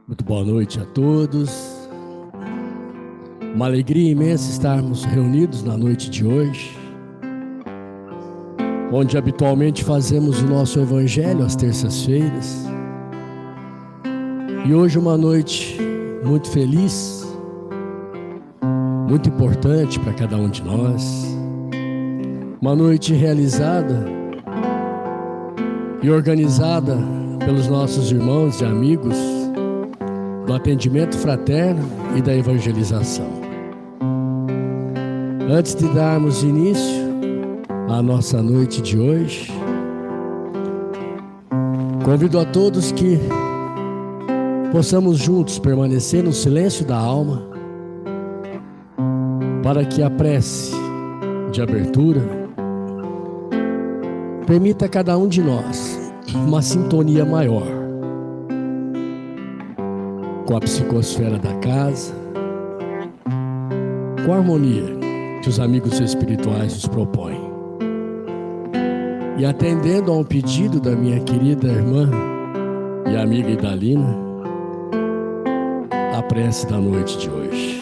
Muito boa noite a todos. Uma alegria imensa estarmos reunidos na noite de hoje, onde habitualmente fazemos o nosso evangelho às terças-feiras. E hoje uma noite muito feliz, muito importante para cada um de nós. Uma noite realizada e organizada pelos nossos irmãos e amigos do atendimento fraterno e da evangelização. Antes de darmos início à nossa noite de hoje, convido a todos que possamos juntos permanecer no silêncio da alma, para que a prece de abertura permita a cada um de nós uma sintonia maior com a psicosfera da casa, com a harmonia que os amigos espirituais nos propõem. E atendendo a um pedido da minha querida irmã e amiga Idalina, a prece da noite de hoje.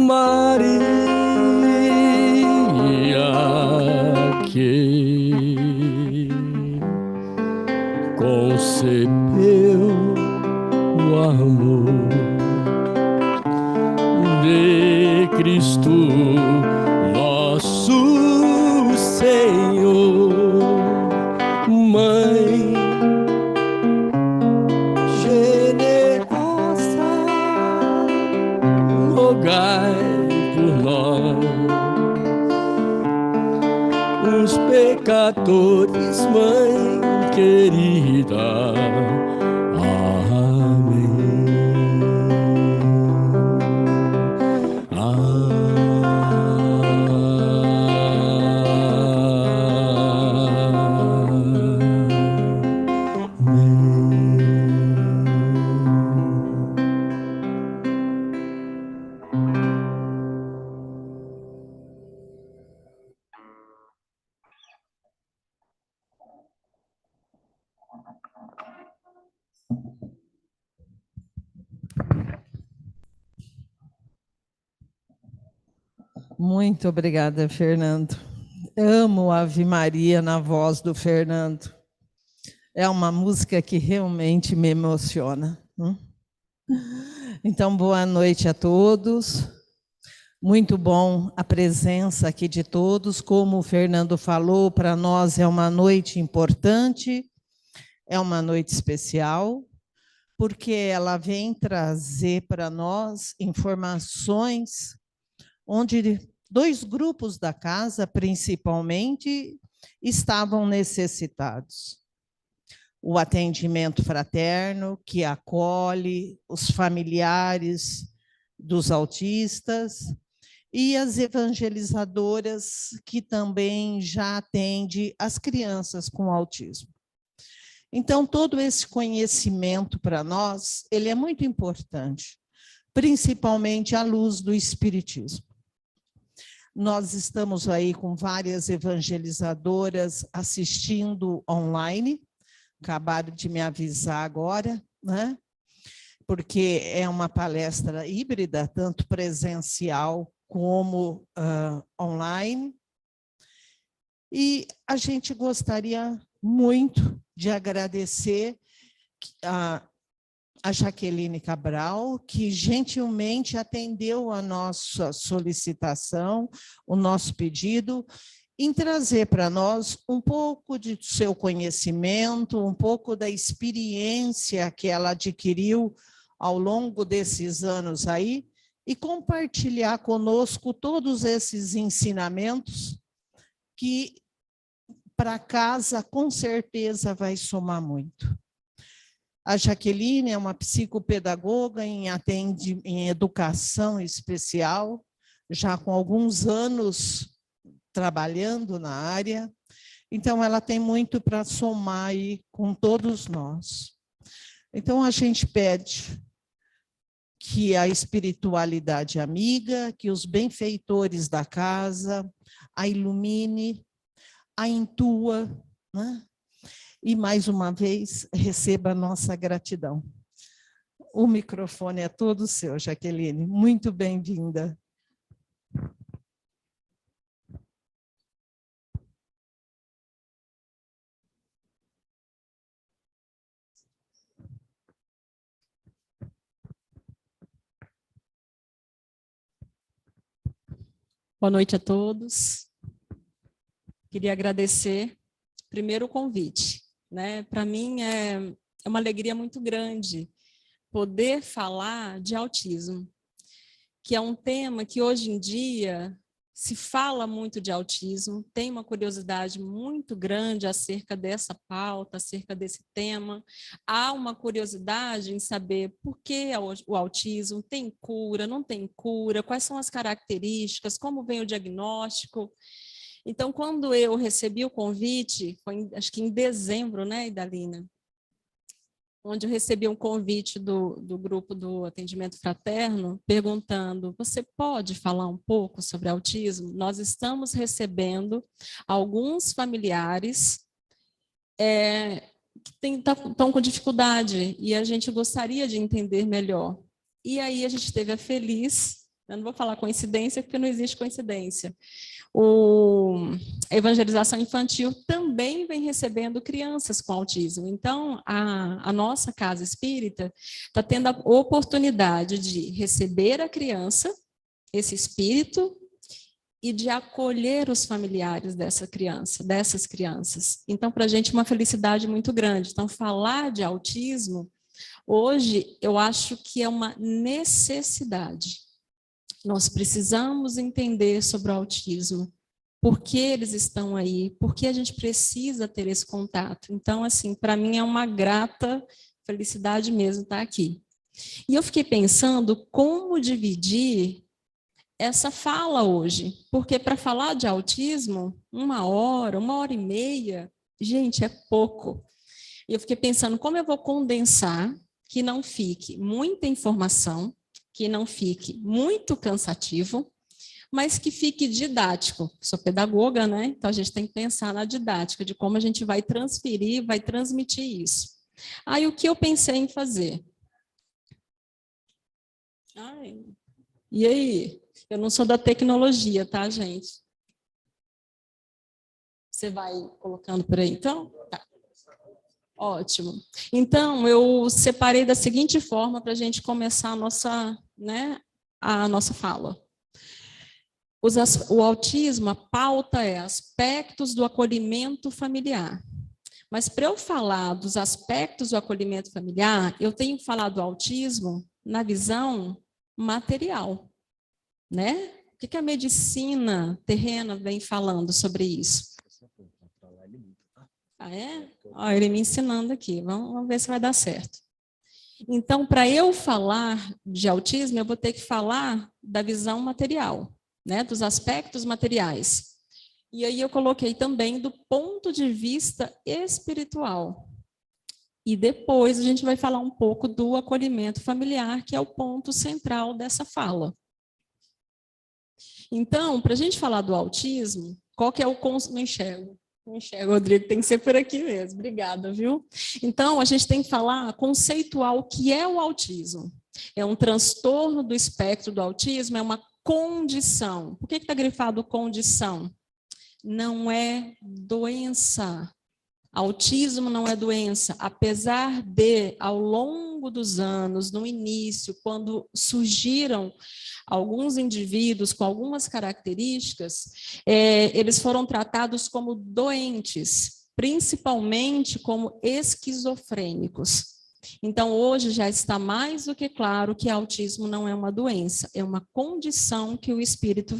Maria, que concebeu o amor de Cristo nosso Senhor, Mãe generosa, rogai por nós, os pecadores, Mãe querida. Muito obrigada, Fernando. Amo Ave Maria na voz do Fernando. É uma música que realmente me emociona. Então, boa noite a todos. Muito bom a presença aqui de todos. Como o Fernando falou, para nós é uma noite importante, é uma noite especial, porque ela vem trazer para nós informações onde 2 grupos da casa, principalmente, estavam necessitados. O atendimento fraterno, que acolhe os familiares dos autistas, e as evangelizadoras, que também já atendem as crianças com autismo. Então, todo esse conhecimento para nós, ele é muito importante, principalmente à luz do Espiritismo. Nós estamos aí com várias evangelizadoras assistindo online, acabaram de me avisar agora, né? Porque é uma palestra híbrida, tanto presencial como online. E a gente gostaria muito de agradecer a Jaqueline Cabral, que gentilmente atendeu a nossa solicitação, o nosso pedido, em trazer para nós um pouco de seu conhecimento, um pouco da experiência que ela adquiriu ao longo desses anos aí, e compartilhar conosco todos esses ensinamentos que para casa com certeza vai somar muito. A Jaqueline é uma psicopedagoga em educação especial, já com alguns anos trabalhando na área, então ela tem muito para somar aí com todos nós. Então a gente pede que a espiritualidade amiga, que os benfeitores da casa a ilumine, a intua, né? E, mais uma vez, receba a nossa gratidão. O microfone é todo seu, Jaqueline. Muito bem-vinda. Boa noite a todos. Queria agradecer, primeiro, o convite, né? Para mim é uma alegria muito grande poder falar de autismo, que é um tema que hoje em dia se fala muito de autismo, tem uma curiosidade muito grande acerca dessa pauta, acerca desse tema. Há uma curiosidade em saber por que o autismo tem cura, não tem cura, quais são as características, como vem o diagnóstico. Então, quando eu recebi o convite, foi acho que em dezembro, né, Idalina? Onde eu recebi um convite do grupo do atendimento fraterno, perguntando, você pode falar um pouco sobre autismo? Nós estamos recebendo alguns familiares que estão com dificuldade, e a gente gostaria de entender melhor. E aí a gente teve a feliz, eu não vou falar coincidência, porque não existe coincidência, a evangelização infantil também vem recebendo crianças com autismo. Então, a nossa casa espírita está tendo a oportunidade de receber a criança, esse espírito, e de acolher os familiares dessas crianças. Então, para a gente, é uma felicidade muito grande. Então, falar de autismo, hoje, eu acho que é uma necessidade. Nós precisamos entender sobre o autismo, por que eles estão aí, por que a gente precisa ter esse contato. Então, assim, para mim é uma grata felicidade mesmo estar aqui. E eu fiquei pensando como dividir essa fala hoje, porque para falar de autismo, 1 hora, 1 hora e meia, gente, é pouco. E eu fiquei pensando como eu vou condensar, que não fique muita informação, que não fique muito cansativo, mas que fique didático. Sou pedagoga, né? Então a gente tem que pensar na didática, de como a gente vai transferir, vai transmitir isso. Aí o que eu pensei em fazer? E aí? Eu não sou da tecnologia, tá, gente? Você vai colocando por aí, então? Tá. Ótimo. Então, eu separei da seguinte forma para a gente começar a nossa fala. O autismo, a pauta é aspectos do acolhimento familiar. Mas para eu falar dos aspectos do acolhimento familiar, eu tenho que falar do autismo na visão material. Né? O que a medicina terrena vem falando sobre isso? Ah, é? Ó, ele me ensinando aqui, vamos ver se vai dar certo. Então, para eu falar de autismo, eu vou ter que falar da visão material, né? Dos aspectos materiais. E aí eu coloquei também do ponto de vista espiritual. E depois a gente vai falar um pouco do acolhimento familiar, que é o ponto central dessa fala. Então, para a gente falar do autismo, qual que é o conceito? Não enxergo, Rodrigo, tem que ser por aqui mesmo. Obrigada, viu? Então, a gente tem que falar, conceituar o que é o autismo. É um transtorno do espectro do autismo, é uma condição. Por que está grifado condição? Não é doença. Autismo não é doença, apesar de, ao longo dos anos, no início, quando surgiram alguns indivíduos com algumas características, eles foram tratados como doentes, principalmente como esquizofrênicos. Então, hoje já está mais do que claro que autismo não é uma doença, é uma condição que o espírito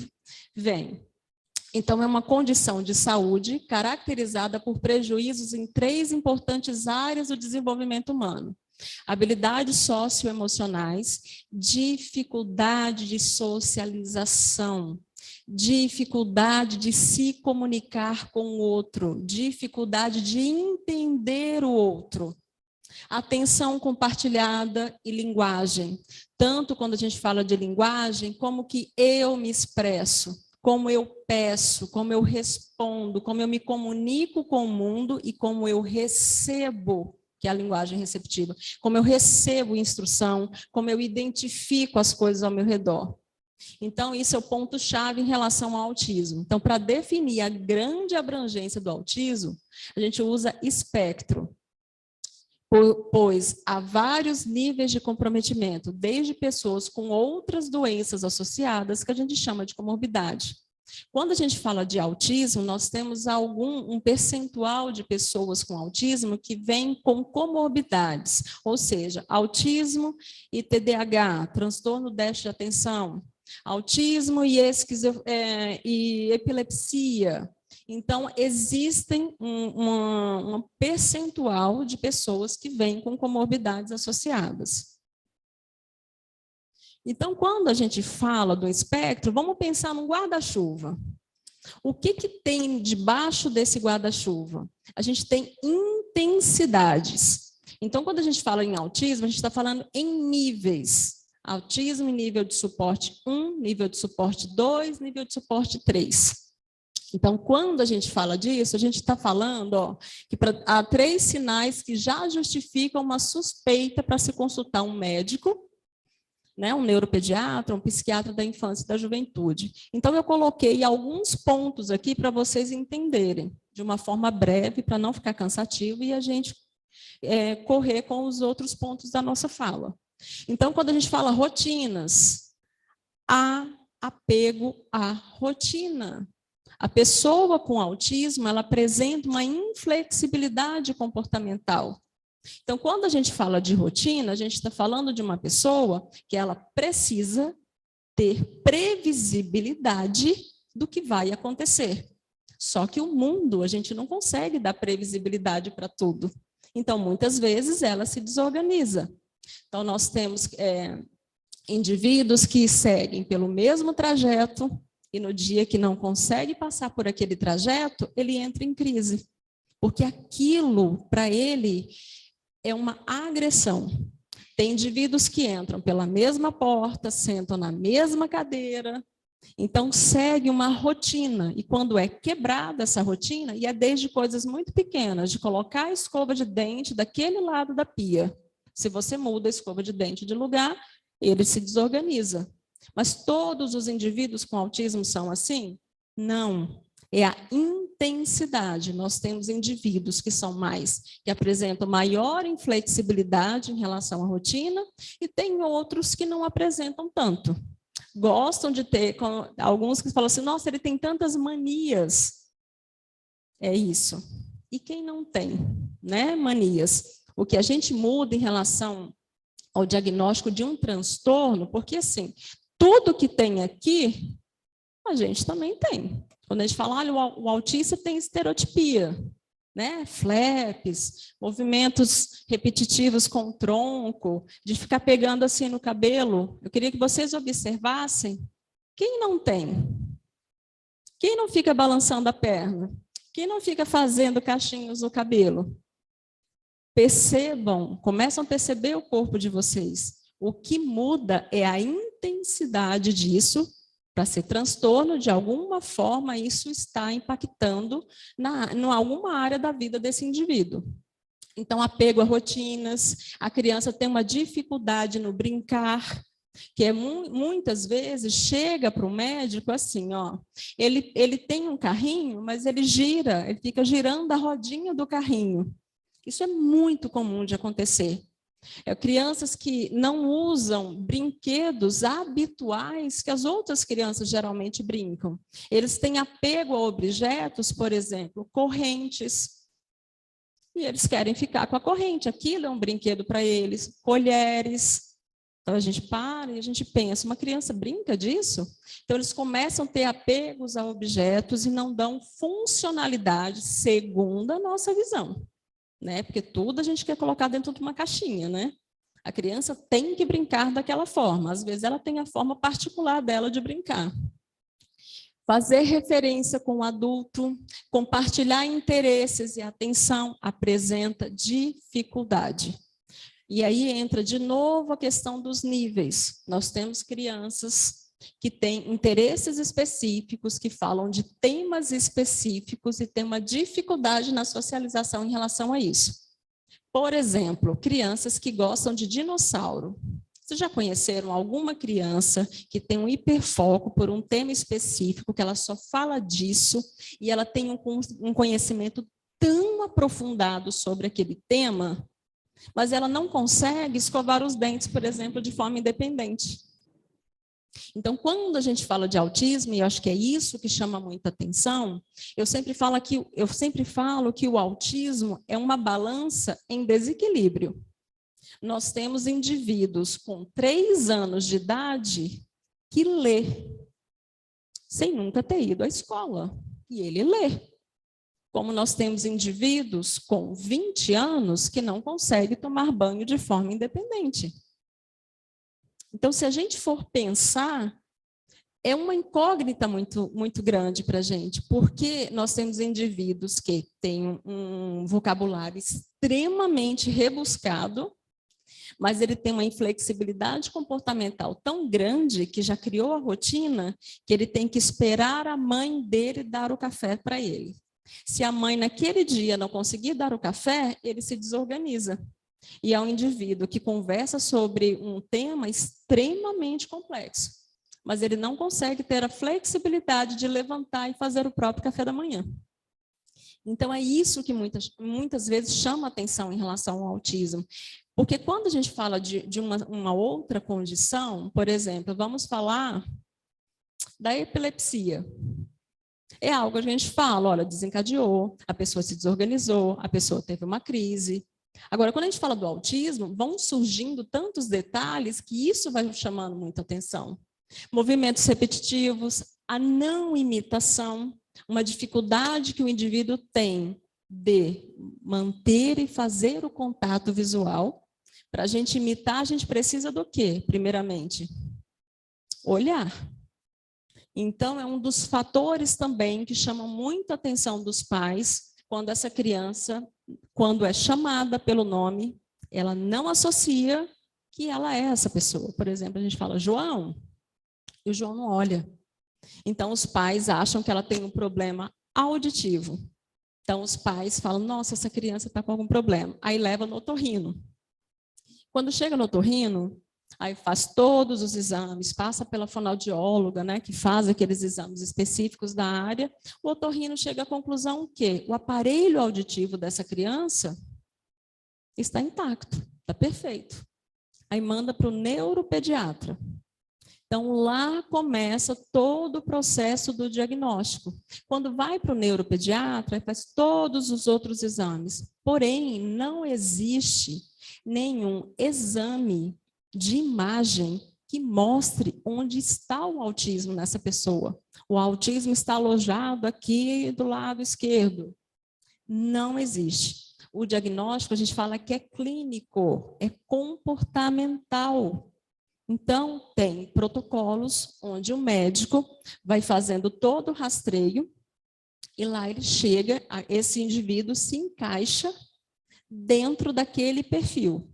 vem. Então, é uma condição de saúde caracterizada por prejuízos em 3 importantes áreas do desenvolvimento humano. Habilidades socioemocionais, dificuldade de socialização, dificuldade de se comunicar com o outro, dificuldade de entender o outro. Atenção compartilhada e linguagem. Tanto quando a gente fala de linguagem, como que eu me expresso. Como eu peço, como eu respondo, como eu me comunico com o mundo e como eu recebo, que é a linguagem receptiva, como eu recebo instrução, como eu identifico as coisas ao meu redor. Então, isso é o ponto-chave em relação ao autismo. Então, para definir a grande abrangência do autismo, a gente usa espectro, pois há vários níveis de comprometimento, desde pessoas com outras doenças associadas, que a gente chama de comorbidade. Quando a gente fala de autismo, nós temos um percentual de pessoas com autismo que vem com comorbidades, ou seja, autismo e TDAH, transtorno déficit de atenção, autismo e epilepsia. Então, existem um percentual de pessoas que vêm com comorbidades associadas. Então, quando a gente fala do espectro, vamos pensar num guarda-chuva. O que tem debaixo desse guarda-chuva? A gente tem intensidades. Então, quando a gente fala em autismo, a gente está falando em níveis. Autismo em nível de suporte 1, nível de suporte 2, nível de suporte 3. Então, quando a gente fala disso, a gente está falando que há 3 sinais que já justificam uma suspeita para se consultar um médico né, um neuropediatra, um psiquiatra da infância e da juventude. Então, eu coloquei alguns pontos aqui para vocês entenderem, de uma forma breve, para não ficar cansativo, e a gente correr com os outros pontos da nossa fala. Então, quando a gente fala rotinas, há apego à rotina. A pessoa com autismo, ela apresenta uma inflexibilidade comportamental. Então, quando a gente fala de rotina, a gente está falando de uma pessoa que ela precisa ter previsibilidade do que vai acontecer. Só que o mundo, a gente não consegue dar previsibilidade para tudo. Então, muitas vezes, ela se desorganiza. Então, nós temos indivíduos que seguem pelo mesmo trajeto e no dia que não consegue passar por aquele trajeto, ele entra em crise. Porque aquilo, para ele, é uma agressão. Tem indivíduos que entram pela mesma porta, sentam na mesma cadeira, então segue uma rotina. E quando é quebrada essa rotina, e é desde coisas muito pequenas, de colocar a escova de dente daquele lado da pia. Se você muda a escova de dente de lugar, ele se desorganiza. Mas todos os indivíduos com autismo são assim? Não. É a intensidade. Nós temos indivíduos que são que apresentam maior inflexibilidade em relação à rotina, e tem outros que não apresentam tanto. Gostam de ter, alguns que falam assim, nossa, ele tem tantas manias. É isso. E quem não tem, né, manias? O que a gente muda em relação ao diagnóstico de um transtorno, porque assim, tudo que tem aqui, a gente também tem. Quando a gente fala, olha, o autista tem estereotipia, né? Flaps, movimentos repetitivos com o tronco, de ficar pegando assim no cabelo. Eu queria que vocês observassem quem não tem. Quem não fica balançando a perna? Quem não fica fazendo cachinhos no cabelo? Percebam, começam a perceber o corpo de vocês. O que muda é a intensidade disso. Para ser transtorno, de alguma forma, isso está impactando em alguma área da vida desse indivíduo. Então, apego a rotinas, a criança tem uma dificuldade no brincar, que é muitas vezes chega para o médico assim, ó, ele tem um carrinho, mas ele fica girando a rodinha do carrinho. Isso é muito comum de acontecer. Crianças que não usam brinquedos habituais que as outras crianças geralmente brincam. Eles têm apego a objetos, por exemplo, correntes, e eles querem ficar com a corrente. Aquilo é um brinquedo para eles. Colheres. Então, a gente para e a gente pensa, uma criança brinca disso? Então, eles começam a ter apegos a objetos e não dão funcionalidade segundo a nossa visão. Né? Porque tudo a gente quer colocar dentro de uma caixinha, né? A criança tem que brincar daquela forma. Às vezes ela tem a forma particular dela de brincar. Fazer referência com o adulto, compartilhar interesses e atenção apresenta dificuldade. E aí entra de novo a questão dos níveis. Nós temos crianças que têm interesses específicos, que falam de temas específicos e têm uma dificuldade na socialização em relação a isso. Por exemplo, crianças que gostam de dinossauro. Vocês já conheceram alguma criança que tem um hiperfoco por um tema específico, que ela só fala disso, e ela tem um conhecimento tão aprofundado sobre aquele tema, mas ela não consegue escovar os dentes, por exemplo, de forma independente? Então, quando a gente fala de autismo, e eu acho que é isso que chama muita atenção, eu sempre falo que o autismo é uma balança em desequilíbrio. Nós temos indivíduos com 3 anos de idade que lê, sem nunca ter ido à escola, e ele lê. Como nós temos indivíduos com 20 anos que não conseguem tomar banho de forma independente. Então, se a gente for pensar, é uma incógnita muito, muito grande para a gente, porque nós temos indivíduos que têm um vocabulário extremamente rebuscado, mas ele tem uma inflexibilidade comportamental tão grande que já criou a rotina que ele tem que esperar a mãe dele dar o café para ele. Se a mãe, naquele dia, não conseguir dar o café, ele se desorganiza. E é um indivíduo que conversa sobre um tema extremamente complexo, mas ele não consegue ter a flexibilidade de levantar e fazer o próprio café da manhã. Então, é isso que muitas vezes chama atenção em relação ao autismo. Porque quando a gente fala de uma outra condição, por exemplo, vamos falar da epilepsia. É algo que a gente fala, olha, desencadeou, a pessoa se desorganizou, a pessoa teve uma crise. Agora, quando a gente fala do autismo, vão surgindo tantos detalhes que isso vai chamando muita atenção. Movimentos repetitivos, a não imitação, uma dificuldade que o indivíduo tem de manter e fazer o contato visual. Para a gente imitar, a gente precisa do quê? Primeiramente, olhar. Então, é um dos fatores também que chamam muita atenção dos pais quando essa criança, quando é chamada pelo nome, ela não associa que ela é essa pessoa. Por exemplo, a gente fala, João, e o João não olha. Então, os pais acham que ela tem um problema auditivo. Então, os pais falam, nossa, essa criança está com algum problema. Aí leva no otorrino. Quando chega no otorrino, aí faz todos os exames, passa pela fonoaudióloga, né, que faz aqueles exames específicos da área. O otorrino chega à conclusão que o aparelho auditivo dessa criança está intacto, está perfeito. Aí manda para o neuropediatra. Então, lá começa todo o processo do diagnóstico. Quando vai para o neuropediatra, faz todos os outros exames. Porém, não existe nenhum exame de imagem que mostre onde está o autismo nessa pessoa. O autismo está alojado aqui do lado esquerdo. Não existe. O diagnóstico, a gente fala que é clínico, é comportamental. Então, tem protocolos onde o médico vai fazendo todo o rastreio e lá ele chega, esse indivíduo se encaixa dentro daquele perfil.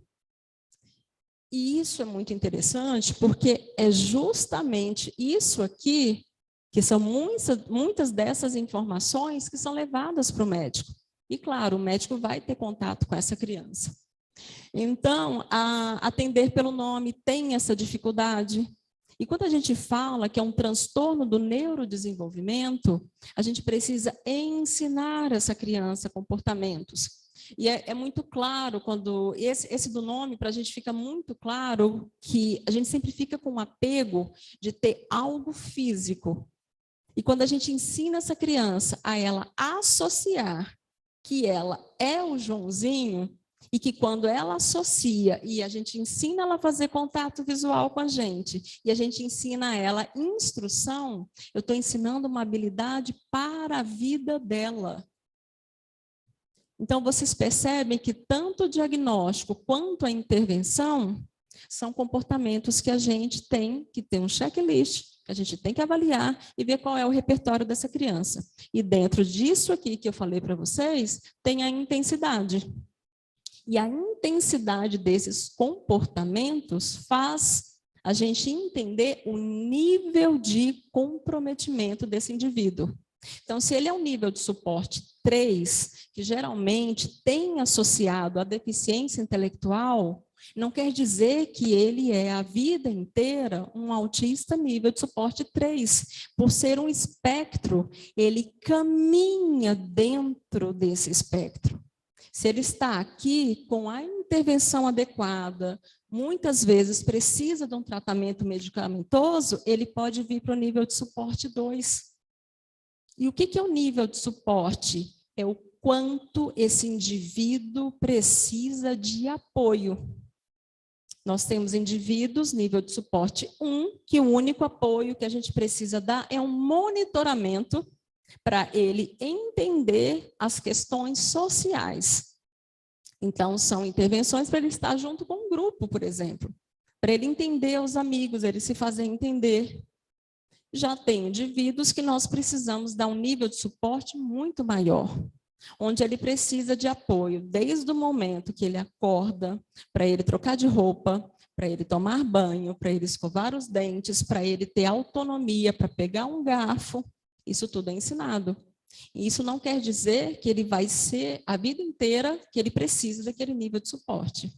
E isso é muito interessante porque é justamente isso aqui, que são muitas dessas informações que são levadas para o médico. E, claro, o médico vai ter contato com essa criança. Então, atender pelo nome tem essa dificuldade. E quando a gente fala que é um transtorno do neurodesenvolvimento, a gente precisa ensinar essa criança comportamentos. E é muito claro, quando esse do nome, para a gente fica muito claro que a gente sempre fica com um apego de ter algo físico. E quando a gente ensina essa criança a ela associar que ela é o Joãozinho, e que quando ela associa e a gente ensina ela a fazer contato visual com a gente, e a gente ensina ela instrução, eu estou ensinando uma habilidade para a vida dela. Então, vocês percebem que tanto o diagnóstico quanto a intervenção são comportamentos que a gente tem que ter um checklist, que a gente tem que avaliar e ver qual é o repertório dessa criança. E dentro disso aqui que eu falei para vocês, tem a intensidade. E a intensidade desses comportamentos faz a gente entender o nível de comprometimento desse indivíduo. Então, se ele é um nível de suporte 3, que geralmente tem associado a deficiência intelectual, não quer dizer que ele é a vida inteira um autista nível de suporte 3. Por ser um espectro, ele caminha dentro desse espectro. Se ele está aqui com a intervenção adequada, muitas vezes precisa de um tratamento medicamentoso, ele pode vir para o nível de suporte 2. E o que é o nível de suporte? É o quanto esse indivíduo precisa de apoio. Nós temos indivíduos, nível de suporte 1, que o único apoio que a gente precisa dar é um monitoramento para ele entender as questões sociais. Então, são intervenções para ele estar junto com um grupo, por exemplo, para ele entender os amigos, ele se fazer entender. Já tem indivíduos que nós precisamos dar um nível de suporte muito maior, onde ele precisa de apoio desde o momento que ele acorda, para ele trocar de roupa, para ele tomar banho, para ele escovar os dentes, para ele ter autonomia, para pegar um garfo. Isso tudo é ensinado. E isso não quer dizer que ele vai ser a vida inteira que ele precisa daquele nível de suporte.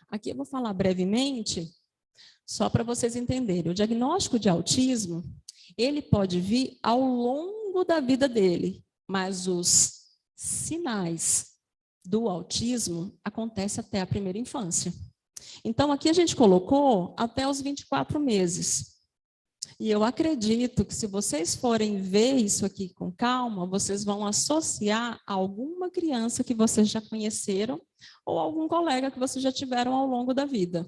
Aqui eu vou falar brevemente, só para vocês entenderem. O diagnóstico de autismo, ele pode vir ao longo da vida dele, mas os sinais do autismo acontecem até a primeira infância. Então, aqui a gente colocou até os 24 meses. E eu acredito que se vocês forem ver isso aqui com calma, vocês vão associar a alguma criança que vocês já conheceram ou algum colega que vocês já tiveram ao longo da vida.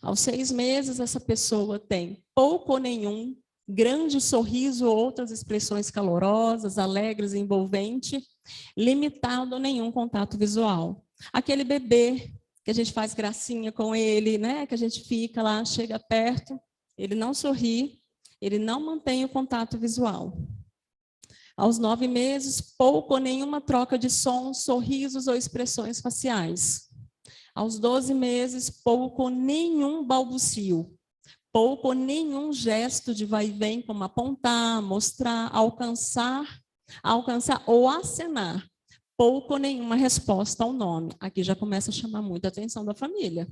Aos 6 meses, essa pessoa tem pouco ou nenhum grande sorriso ou outras expressões calorosas, alegres, envolventes, limitado a nenhum contato visual. Aquele bebê que a gente faz gracinha com ele, né? Que a gente fica lá, chega perto, ele não sorri, ele não mantém o contato visual. Aos 9 meses, pouco ou nenhuma troca de sons, sorrisos ou expressões faciais. Aos 12 meses, pouco ou nenhum balbucio. Pouco ou nenhum gesto de vai e vem, como apontar, mostrar, alcançar ou acenar. Pouco ou nenhuma resposta ao nome. Aqui já começa a chamar muito a atenção da família.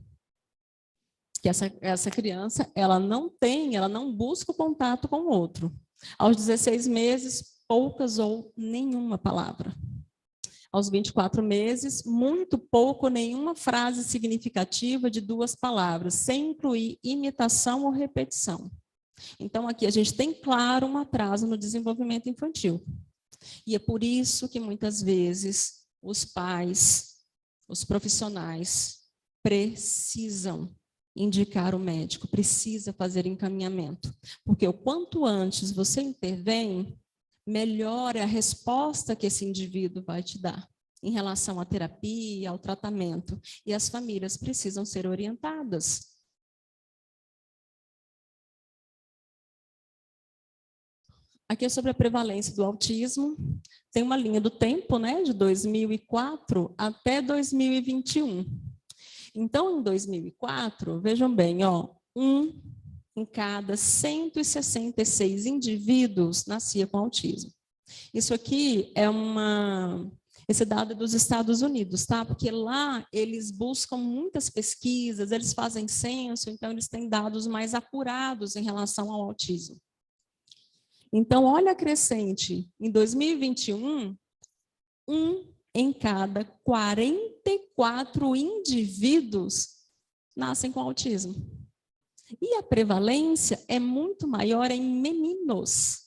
Que essa criança, ela não busca o contato com o outro. Aos 16 meses, poucas ou nenhuma palavra. Aos 24 meses, muito pouco ou nenhuma frase significativa de 2 palavras, sem incluir imitação ou repetição. Então, aqui a gente tem, claro, um atraso no desenvolvimento infantil. E é por isso que, muitas vezes, os pais, os profissionais, precisam indicar o médico, precisa fazer encaminhamento. Porque o quanto antes você intervém, melhor é a resposta que esse indivíduo vai te dar em relação à terapia, ao tratamento. E as famílias precisam ser orientadas. Aqui é sobre a prevalência do autismo. Tem uma linha do tempo, né, de 2004 até 2021. Então, em 2004, vejam bem, ó, 1 em cada 166 indivíduos nascia com autismo. Isso aqui é esse dado é dos Estados Unidos, tá? Porque lá eles buscam muitas pesquisas, eles fazem censo, então eles têm dados mais acurados em relação ao autismo. Então, olha a crescente. Em 2021, 1 em cada 44 indivíduos nascem com autismo. E a prevalência é muito maior em meninos.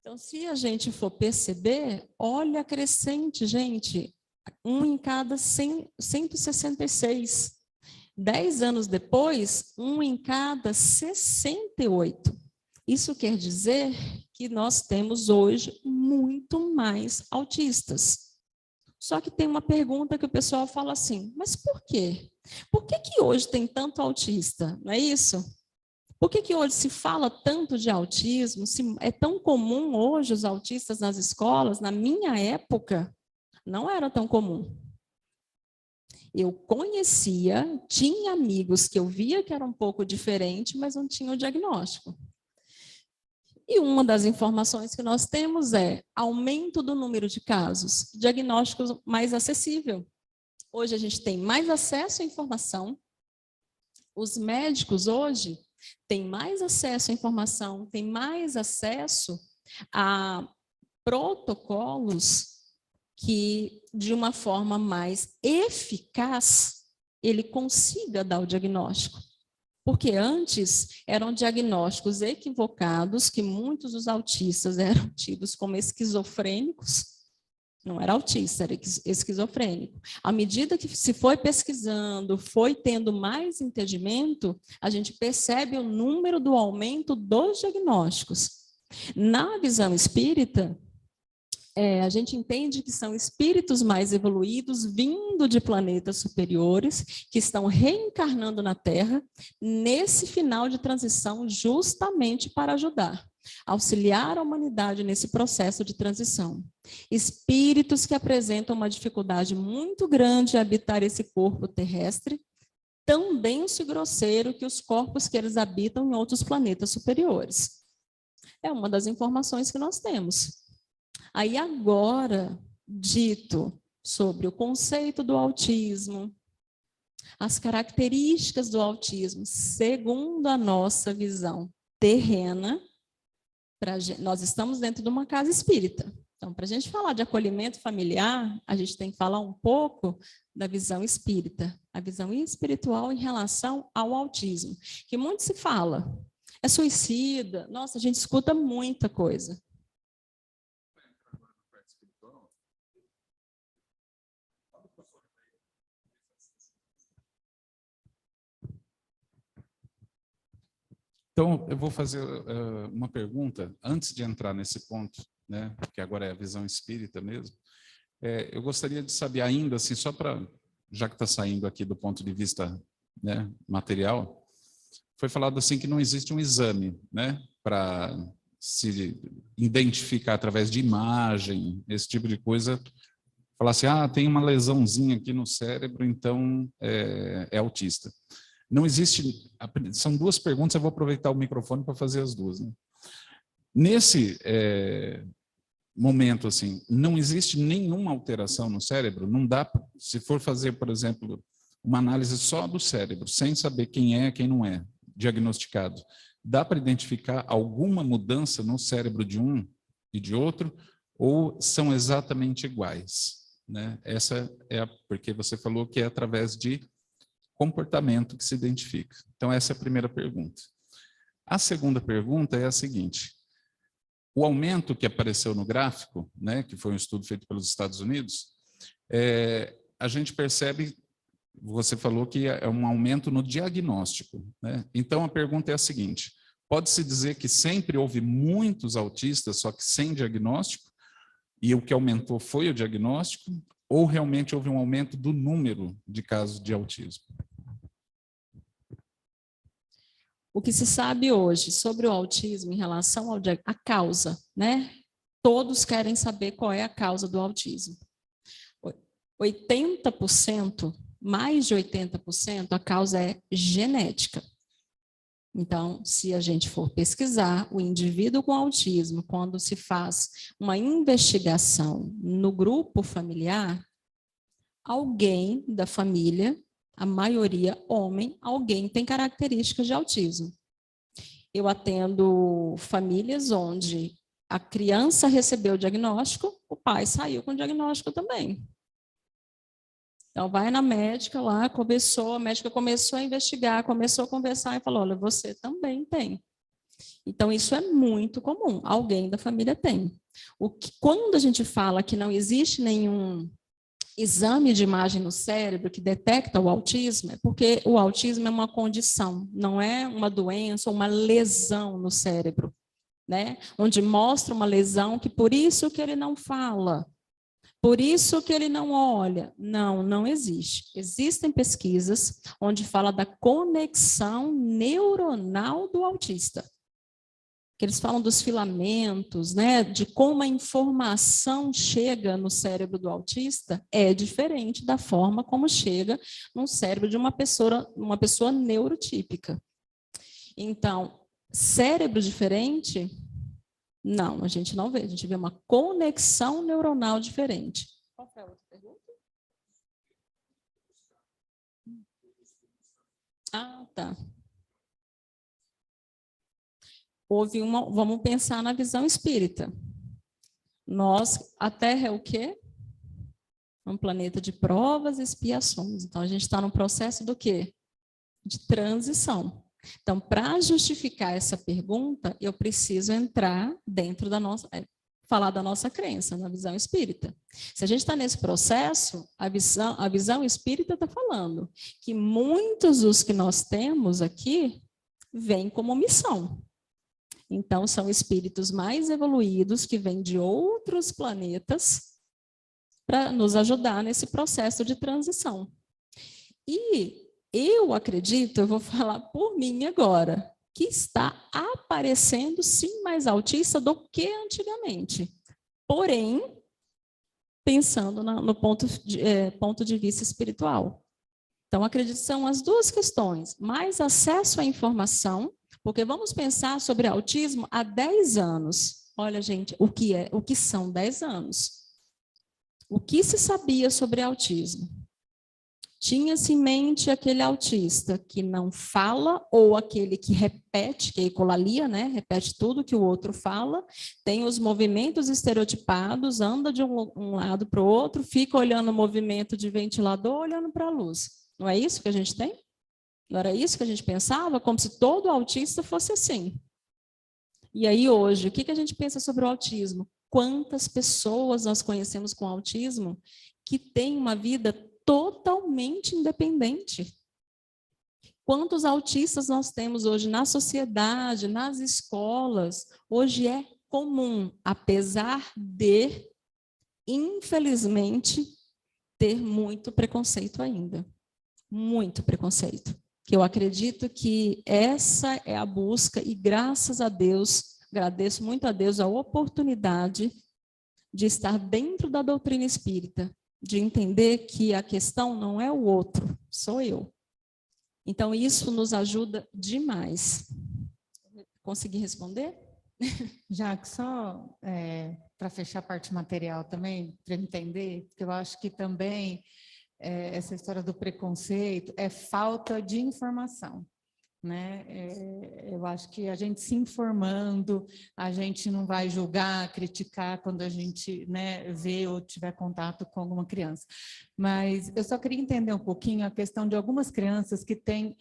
Então, se a gente for perceber, olha a crescente, gente. 1 em cada 166. 10 anos depois, 1 em cada 68. Isso quer dizer que nós temos hoje muito mais autistas. Só que tem uma pergunta que o pessoal fala assim, mas por quê? Por que hoje tem tanto autista? Não é isso? Por que hoje se fala tanto de autismo? Se é tão comum hoje os autistas nas escolas? Na minha época, não era tão comum. Eu conhecia, tinha amigos que eu via que era um pouco diferente, mas não tinha o diagnóstico. E uma das informações que nós temos é aumento do número de casos, diagnóstico mais acessível. Hoje a gente tem mais acesso à informação, os médicos hoje têm mais acesso à informação, têm mais acesso a protocolos que, de uma forma mais eficaz, ele consiga dar o diagnóstico. Porque antes eram diagnósticos equivocados, que muitos dos autistas eram tidos como esquizofrênicos. Não era autista, era esquizofrênico. À medida que se foi pesquisando, foi tendo mais entendimento, a gente percebe o número do aumento dos diagnósticos. Na visão espírita, a gente entende que são espíritos mais evoluídos, vindo de planetas superiores, que estão reencarnando na Terra, nesse final de transição, justamente para ajudar, auxiliar a humanidade nesse processo de transição. Espíritos que apresentam uma dificuldade muito grande em habitar esse corpo terrestre, tão denso e grosseiro que os corpos que eles habitam em outros planetas superiores. É uma das informações que nós temos. Aí agora, dito sobre o conceito do autismo, as características do autismo, segundo a nossa visão terrena, nós estamos dentro de uma casa espírita. Então, para a gente falar de acolhimento familiar, a gente tem que falar um pouco da visão espírita, a visão espiritual em relação ao autismo, que muito se fala. É suicida, nossa, a gente escuta muita coisa. Então, eu vou fazer uma pergunta, antes de entrar nesse ponto, né, que agora é a visão espírita mesmo. Eu gostaria de saber ainda, assim, só para, já que está saindo aqui do ponto de vista, né, material, foi falado assim que não existe um exame, né, para se identificar através de imagem, esse tipo de coisa, falar assim, tem uma lesãozinha aqui no cérebro, então é autista. Não existe, são duas perguntas, eu vou aproveitar o microfone para fazer as duas, né? Nesse momento, assim, não existe nenhuma alteração no cérebro, não dá, se for fazer, por exemplo, uma análise só do cérebro, sem saber quem é, quem não é, diagnosticado, dá para identificar alguma mudança no cérebro de um e de outro, ou são exatamente iguais, né? Essa é porque você falou que é através de comportamento que se identifica. Então, essa é a primeira pergunta. A segunda pergunta é a seguinte: o aumento que apareceu no gráfico, né, que foi um estudo feito pelos Estados Unidos, a gente percebe, você falou que é um aumento no diagnóstico, né? Então, a pergunta é a seguinte: pode-se dizer que sempre houve muitos autistas, só que sem diagnóstico, e o que aumentou foi o diagnóstico, ou realmente houve um aumento do número de casos de autismo? O que se sabe hoje sobre o autismo em relação à causa, né? Todos querem saber qual é a causa do autismo. 80%, mais de 80%, a causa é genética. Então, se a gente for pesquisar, o indivíduo com autismo, quando se faz uma investigação no grupo familiar, alguém da família, a maioria homem, alguém tem características de autismo. Eu atendo famílias onde a criança recebeu o diagnóstico, o pai saiu com o diagnóstico também. Então, vai na médica lá, a médica começou a investigar, começou a conversar e falou, olha, você também tem. Então, isso é muito comum, alguém da família tem. Quando a gente fala que não existe nenhum exame de imagem no cérebro que detecta o autismo, é porque o autismo é uma condição, não é uma doença ou uma lesão no cérebro, né? Onde mostra uma lesão que por isso que ele não fala, por isso que ele não olha. Não, não existe. Existem pesquisas onde fala da conexão neuronal do autista. Que eles falam dos filamentos, né, de como a informação chega no cérebro do autista é diferente da forma como chega no cérebro de uma pessoa neurotípica. Então, cérebro diferente, não, a gente não vê, a gente vê uma conexão neuronal diferente. Qual foi a outra pergunta? Tá. Vamos pensar na visão espírita. A Terra é o quê? Um planeta de provas e expiações. Então, a gente está num processo do quê? De transição. Então, para justificar essa pergunta, eu preciso entrar dentro da falar da nossa crença, na visão espírita. Se a gente está nesse processo, a visão espírita está falando que muitos dos que nós temos aqui vêm como missão. Então, são espíritos mais evoluídos que vêm de outros planetas para nos ajudar nesse processo de transição. E eu acredito, eu vou falar por mim agora, que está aparecendo sim mais autista do que antigamente. Porém, pensando no ponto de vista espiritual. Então, acredito que são as duas questões, mais acesso à informação, porque vamos pensar sobre autismo há 10 anos. Olha, gente, o que são 10 anos? O que se sabia sobre autismo? Tinha-se em mente aquele autista que não fala, ou aquele que repete, que é ecolalia, né? Repete tudo que o outro fala, tem os movimentos estereotipados, anda de um lado para o outro, fica olhando o movimento de ventilador, olhando para a luz. Não é isso que a gente tem? Não era isso que a gente pensava? Como se todo autista fosse assim. E aí hoje, o que a gente pensa sobre o autismo? Quantas pessoas nós conhecemos com autismo que têm uma vida totalmente independente? Quantos autistas nós temos hoje na sociedade, nas escolas? Hoje é comum, apesar de, infelizmente, ter muito preconceito ainda. Muito preconceito. Que eu acredito que essa é a busca e, graças a Deus, agradeço muito a Deus a oportunidade de estar dentro da doutrina espírita, de entender que a questão não é o outro, sou eu. Então, isso nos ajuda demais. Consegui responder? Já que só para fechar a parte material também, para entender, porque eu acho que também essa história do preconceito é falta de informação, né? Eu acho que a gente se informando, a gente não vai julgar, criticar quando a gente, né, vê ou tiver contato com alguma criança. Mas eu só queria entender um pouquinho a questão de algumas crianças que têm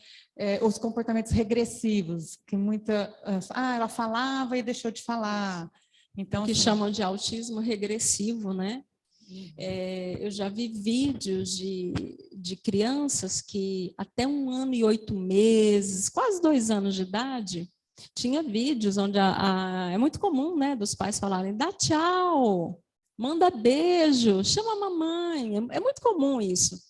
os comportamentos regressivos, que ela falava e deixou de falar. Então, que assim, chamam de autismo regressivo, né? Eu já vi vídeos de crianças que até 1 ano e 8 meses, quase 2 anos de idade, tinha vídeos onde é muito comum, né, dos pais falarem, dá tchau, manda beijo, chama a mamãe, é muito comum isso.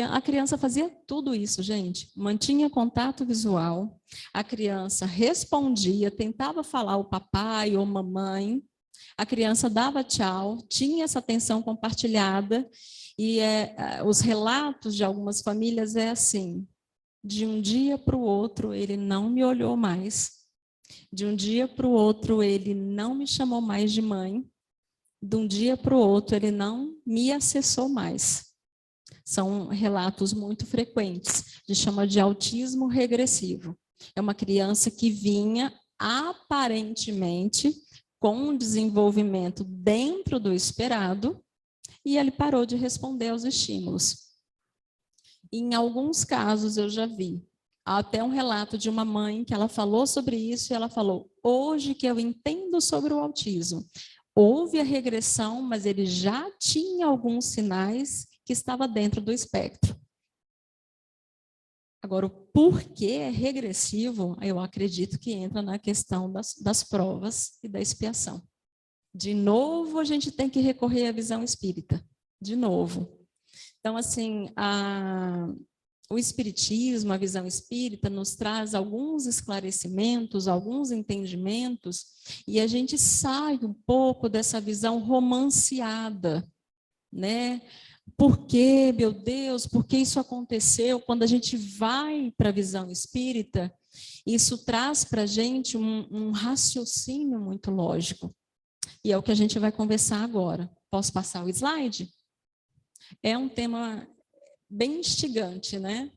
A criança fazia tudo isso, gente, mantinha contato visual, a criança respondia, tentava falar o papai ou mamãe, a criança dava tchau, tinha essa atenção compartilhada, e os relatos de algumas famílias é assim, de um dia para o outro ele não me olhou mais, de um dia para o outro ele não me chamou mais de mãe, de um dia para o outro ele não me acessou mais. São relatos muito frequentes, de chama de autismo regressivo. É uma criança que vinha aparentemente com um desenvolvimento dentro do esperado, e ele parou de responder aos estímulos. Em alguns casos eu já vi, até um relato de uma mãe que ela falou sobre isso, e ela falou, hoje que eu entendo sobre o autismo, houve a regressão, mas ele já tinha alguns sinais que estava dentro do espectro. Agora, o porquê é regressivo, eu acredito que entra na questão das provas e da expiação. De novo, a gente tem que recorrer à visão espírita. De novo. Então, assim, o espiritismo, a visão espírita, nos traz alguns esclarecimentos, alguns entendimentos, e a gente sai um pouco dessa visão romanceada, né? Por quê, meu Deus, por que isso aconteceu? Quando a gente vai para a visão espírita, isso traz para a gente um raciocínio muito lógico. E é o que a gente vai conversar agora. Posso passar o slide? É um tema bem instigante, né?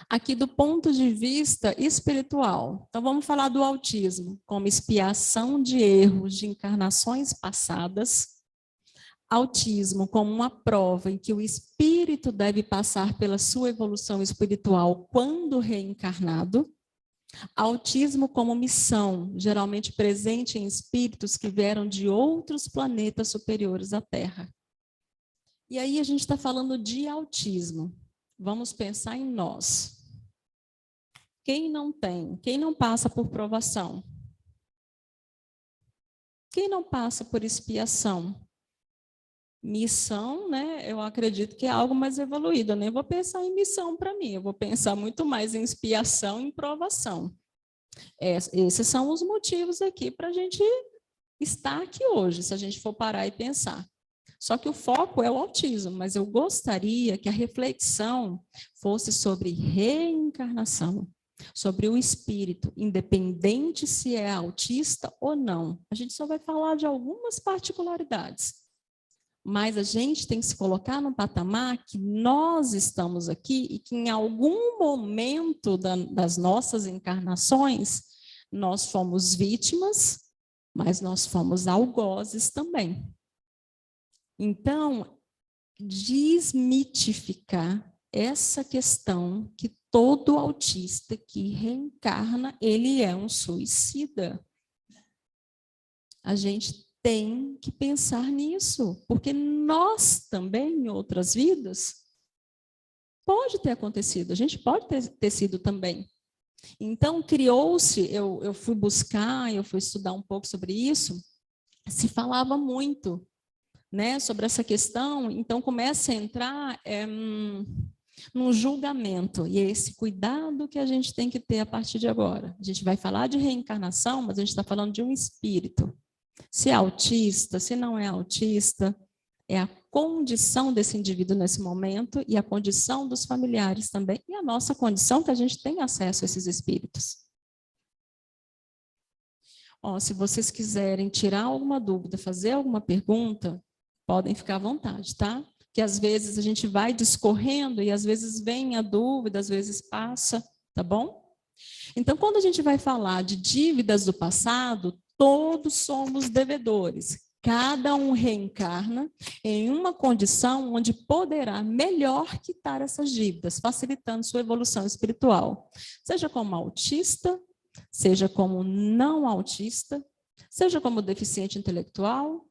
Aqui do ponto de vista espiritual. Então, vamos falar do autismo como expiação de erros de encarnações passadas, autismo como uma prova em que o espírito deve passar pela sua evolução espiritual quando reencarnado, autismo como missão, geralmente presente em espíritos que vieram de outros planetas superiores à Terra. E aí a gente está falando de autismo. Vamos pensar em nós. Quem não tem? Quem não passa por provação? Quem não passa por expiação? Missão, né? Eu acredito que é algo mais evoluído. Eu nem vou pensar em missão para mim, eu vou pensar muito mais em expiação e em provação. Esses são os motivos aqui para a gente estar aqui hoje, se a gente for parar e pensar. Só que o foco é o autismo, mas eu gostaria que a reflexão fosse sobre reencarnação, sobre o espírito, independente se é autista ou não. A gente só vai falar de algumas particularidades, mas a gente tem que se colocar no patamar que nós estamos aqui e que em algum momento das nossas encarnações, nós fomos vítimas, mas nós fomos algozes também. Então, desmitificar essa questão que todo autista que reencarna, ele é um suicida. A gente tem que pensar nisso, porque nós também, em outras vidas, pode ter acontecido, a gente pode ter sido também. Então, criou-se, eu fui buscar, eu fui estudar um pouco sobre isso, se falava muito, né, sobre essa questão, então começa a entrar num julgamento, e é esse cuidado que a gente tem que ter a partir de agora. A gente vai falar de reencarnação, mas a gente está falando de um espírito. Se é autista, se não é autista, é a condição desse indivíduo nesse momento e a condição dos familiares também, e a nossa condição que a gente tem acesso a esses espíritos. Ó, se vocês quiserem tirar alguma dúvida, fazer alguma pergunta, podem ficar à vontade, tá? Que às vezes a gente vai discorrendo e às vezes vem a dúvida, às vezes passa, tá bom? Então, quando a gente vai falar de dívidas do passado, todos somos devedores. Cada um reencarna em uma condição onde poderá melhor quitar essas dívidas, facilitando sua evolução espiritual. Seja como autista, seja como não autista, seja como deficiente intelectual,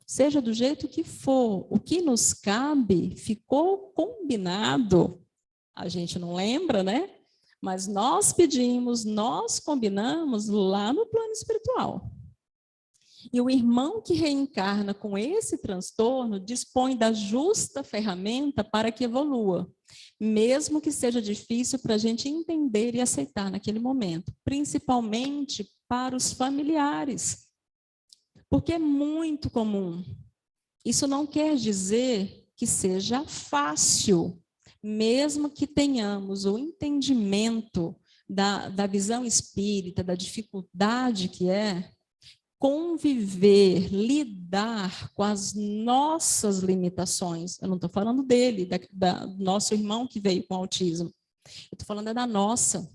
seja do jeito que for. O que nos cabe ficou combinado. A gente não lembra, né? Mas nós pedimos, nós combinamos lá no plano espiritual. E o irmão que reencarna com esse transtorno dispõe da justa ferramenta para que evolua, mesmo que seja difícil para a gente entender e aceitar naquele momento, principalmente para os familiares, porque é muito comum. Isso não quer dizer que seja fácil, mesmo que tenhamos o entendimento da visão espírita, da dificuldade que é, conviver, lidar com as nossas limitações. Eu não estou falando dele, do nosso irmão que veio com autismo. Eu estou falando da nossa.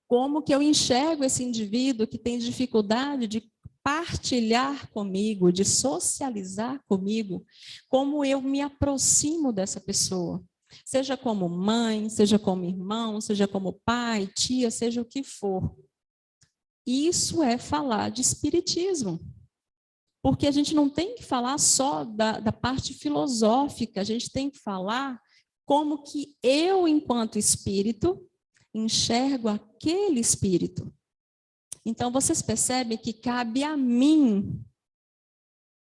Como que eu enxergo esse indivíduo que tem dificuldade de partilhar comigo, de socializar comigo, como eu me aproximo dessa pessoa. Seja como mãe, seja como irmão, seja como pai, tia, seja o que for. Isso é falar de espiritismo, porque a gente não tem que falar só da parte filosófica, a gente tem que falar como que eu, enquanto espírito, enxergo aquele espírito. Então, vocês percebem que cabe a mim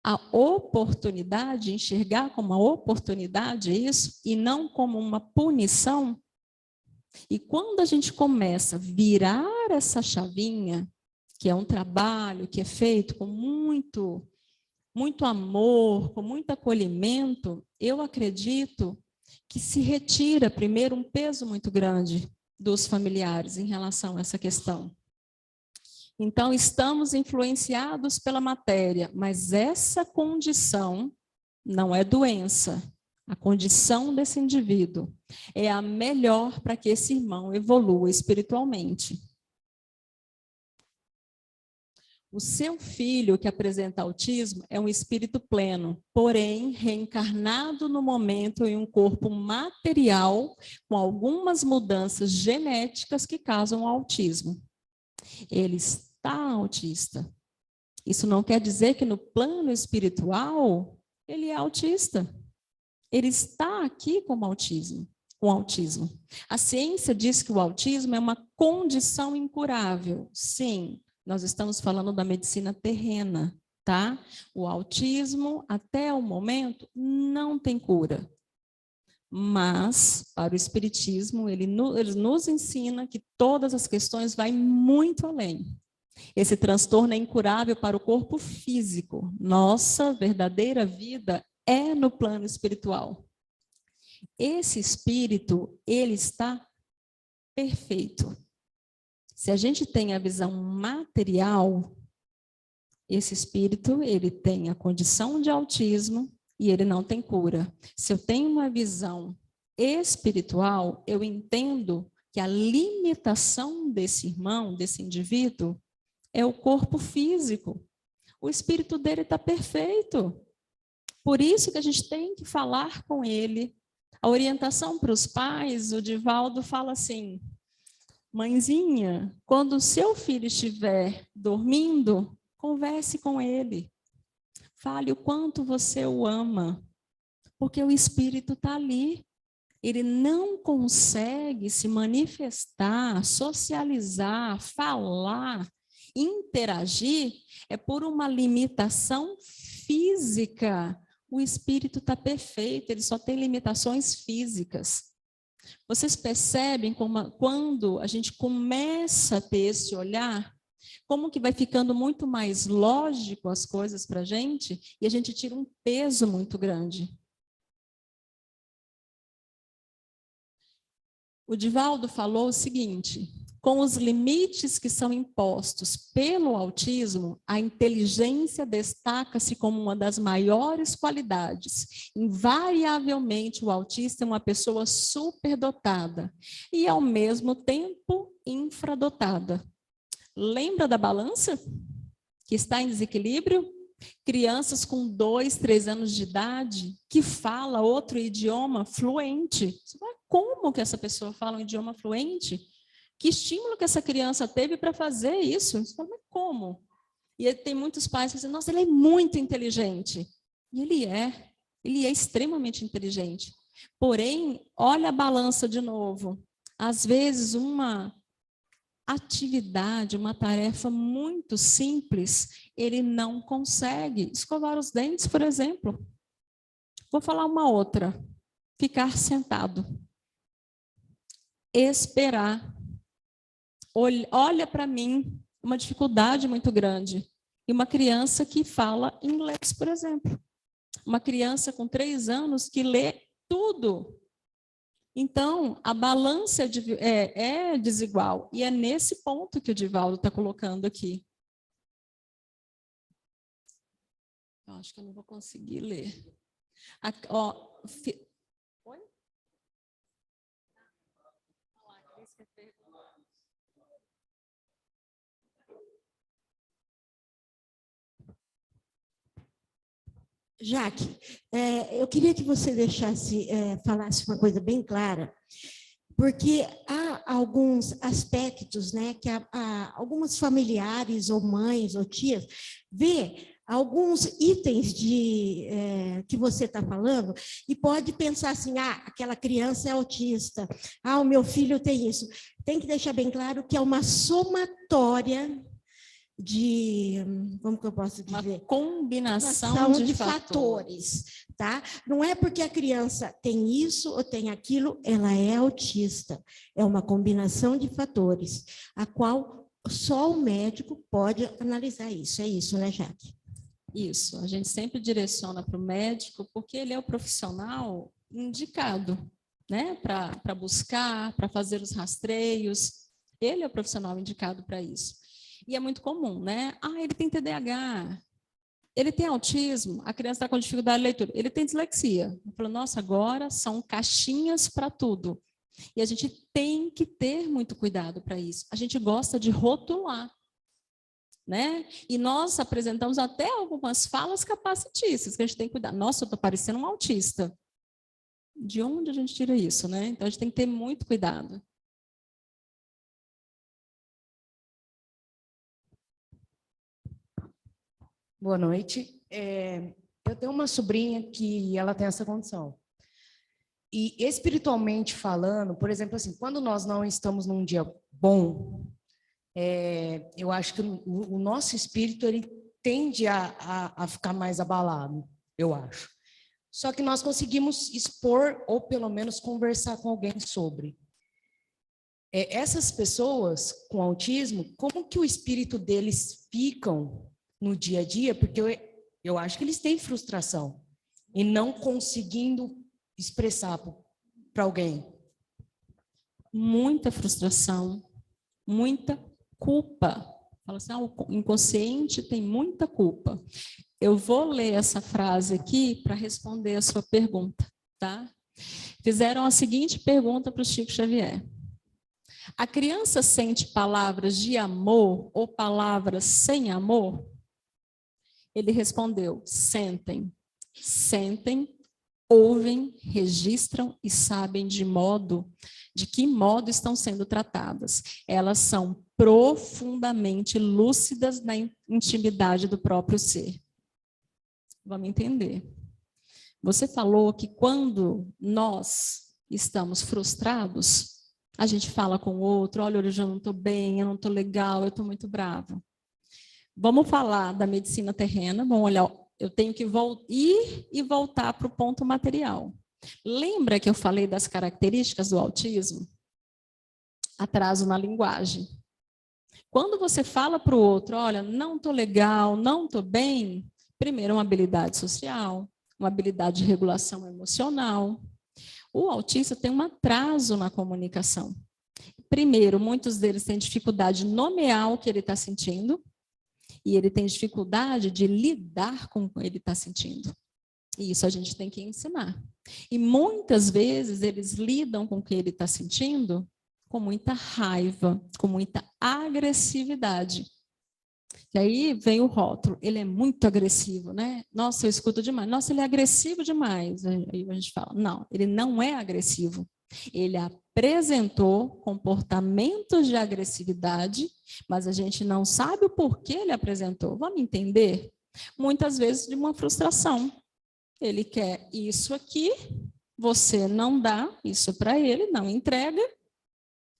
a oportunidade, enxergar como uma oportunidade isso, e não como uma punição. E quando a gente começa a virar essa chavinha, que é um trabalho que é feito com muito amor, com muito acolhimento, eu acredito que se retira, primeiro, um peso muito grande dos familiares em relação a essa questão. Então, estamos influenciados pela matéria, mas essa condição não é doença. A condição desse indivíduo é a melhor para que esse irmão evolua espiritualmente. O seu filho que apresenta autismo é um espírito pleno, porém reencarnado no momento em um corpo material com algumas mudanças genéticas que causam autismo. Ele está autista. Isso não quer dizer que no plano espiritual ele é autista. Ele está aqui com autismo. A ciência diz que o autismo é uma condição incurável. Sim, nós estamos falando da medicina terrena, tá? O autismo, até o momento, não tem cura. Mas, para o espiritismo, ele nos ensina que todas as questões vão muito além. Esse transtorno é incurável para o corpo físico. Nossa verdadeira vida é no plano espiritual. Esse espírito, ele está perfeito. Se a gente tem a visão material, esse espírito, ele tem a condição de autismo e ele não tem cura. Se eu tenho uma visão espiritual, eu entendo que a limitação desse irmão, desse indivíduo, é o corpo físico. O espírito dele está perfeito. Por isso que a gente tem que falar com ele. A orientação para os pais, o Divaldo fala assim: mãezinha, quando o seu filho estiver dormindo, converse com ele. Fale o quanto você o ama, porque o espírito está ali. Ele não consegue se manifestar, socializar, falar, interagir, é por uma limitação física. O espírito está perfeito, ele só tem limitações físicas. Vocês percebem quando a gente começa a ter esse olhar, como que vai ficando muito mais lógico as coisas para a gente, e a gente tira um peso muito grande. O Divaldo falou o seguinte: com os limites que são impostos pelo autismo, a inteligência destaca-se como uma das maiores qualidades. Invariavelmente, o autista é uma pessoa superdotada e, ao mesmo tempo, infradotada. Lembra da balança? Que está em desequilíbrio? Crianças com 2, 3 anos de idade que fala outro idioma fluente. Como que essa pessoa fala um idioma fluente? Que estímulo que essa criança teve para fazer isso? Você fala, mas como? E tem muitos pais que dizem, nossa, ele é muito inteligente. E ele é extremamente inteligente. Porém, olha a balança de novo. Às vezes, uma atividade, uma tarefa muito simples, ele não consegue. Escovar os dentes, por exemplo. Vou falar uma outra. Ficar sentado. Esperar. Olha para mim, uma dificuldade muito grande. E uma criança que fala inglês, por exemplo. Uma criança com 3 anos que lê tudo. Então, a balança é desigual. E é nesse ponto que o Divaldo está colocando aqui. Eu acho que eu não vou conseguir ler. Oi? Jaque, eu queria que você falasse uma coisa bem clara, porque há alguns aspectos, né, que alguns familiares ou mães ou tias vê alguns itens que você está falando e pode pensar assim, aquela criança é autista, o meu filho tem isso. Tem que deixar bem claro que é uma somatória como que eu posso dizer? Uma combinação de fatores, tá? Não é porque a criança tem isso ou tem aquilo, ela é autista. É uma combinação de fatores, a qual só o médico pode analisar isso. É isso, né, Jaque? Isso, a gente sempre direciona para o médico, porque ele é o profissional indicado, né? Para buscar, para fazer os rastreios. Ele é o profissional indicado para isso. E é muito comum, né? Ele tem TDAH, ele tem autismo, a criança está com dificuldade de leitura, ele tem dislexia. Eu falo, nossa, agora são caixinhas para tudo. E a gente tem que ter muito cuidado para isso. A gente gosta de rotular, né? E nós apresentamos até algumas falas capacitistas, que a gente tem que cuidar. Nossa, eu estou parecendo um autista. De onde a gente tira isso, né? Então, a gente tem que ter muito cuidado. Boa noite. Eu tenho uma sobrinha que ela tem essa condição. E espiritualmente falando, por exemplo, assim, quando nós não estamos num dia bom, eu acho que o nosso espírito ele tende a ficar mais abalado, eu acho. Só que nós conseguimos expor ou pelo menos conversar com alguém sobre. essas pessoas com autismo, como que o espírito deles ficam no dia a dia? Porque eu acho que eles têm frustração e não conseguindo expressar para alguém. Muita frustração, muita culpa. Fala assim, o inconsciente tem muita culpa. Eu vou ler essa frase aqui para responder a sua pergunta, tá? Fizeram a seguinte pergunta para o Chico Xavier. A criança sente palavras de amor ou palavras sem amor? Ele respondeu, sentem, ouvem, registram e sabem de que modo estão sendo tratadas. Elas são profundamente lúcidas na intimidade do próprio ser. Vamos entender. Você falou que quando nós estamos frustrados, a gente fala com o outro, olha, hoje eu não estou bem, eu não estou legal, eu estou muito bravo. Vamos falar da medicina terrena, vamos olhar, eu tenho que ir e voltar para o ponto material. Lembra que eu falei das características do autismo? Atraso na linguagem. Quando você fala para o outro, olha, não estou legal, não estou bem, primeiro, uma habilidade social, uma habilidade de regulação emocional. O autista tem um atraso na comunicação. Primeiro, muitos deles têm dificuldade de nomear o que ele está sentindo, e ele tem dificuldade de lidar com o que ele está sentindo. E isso a gente tem que ensinar. E muitas vezes eles lidam com o que ele está sentindo com muita raiva, com muita agressividade. E aí vem o rótulo, ele é muito agressivo, né? Nossa, eu escuto demais. Nossa, ele é agressivo demais. Aí a gente fala, não, ele não é agressivo. Ele apresentou comportamentos de agressividade, mas a gente não sabe o porquê ele apresentou. Vamos entender? Muitas vezes de uma frustração. Ele quer isso aqui, você não dá isso para ele, não entrega.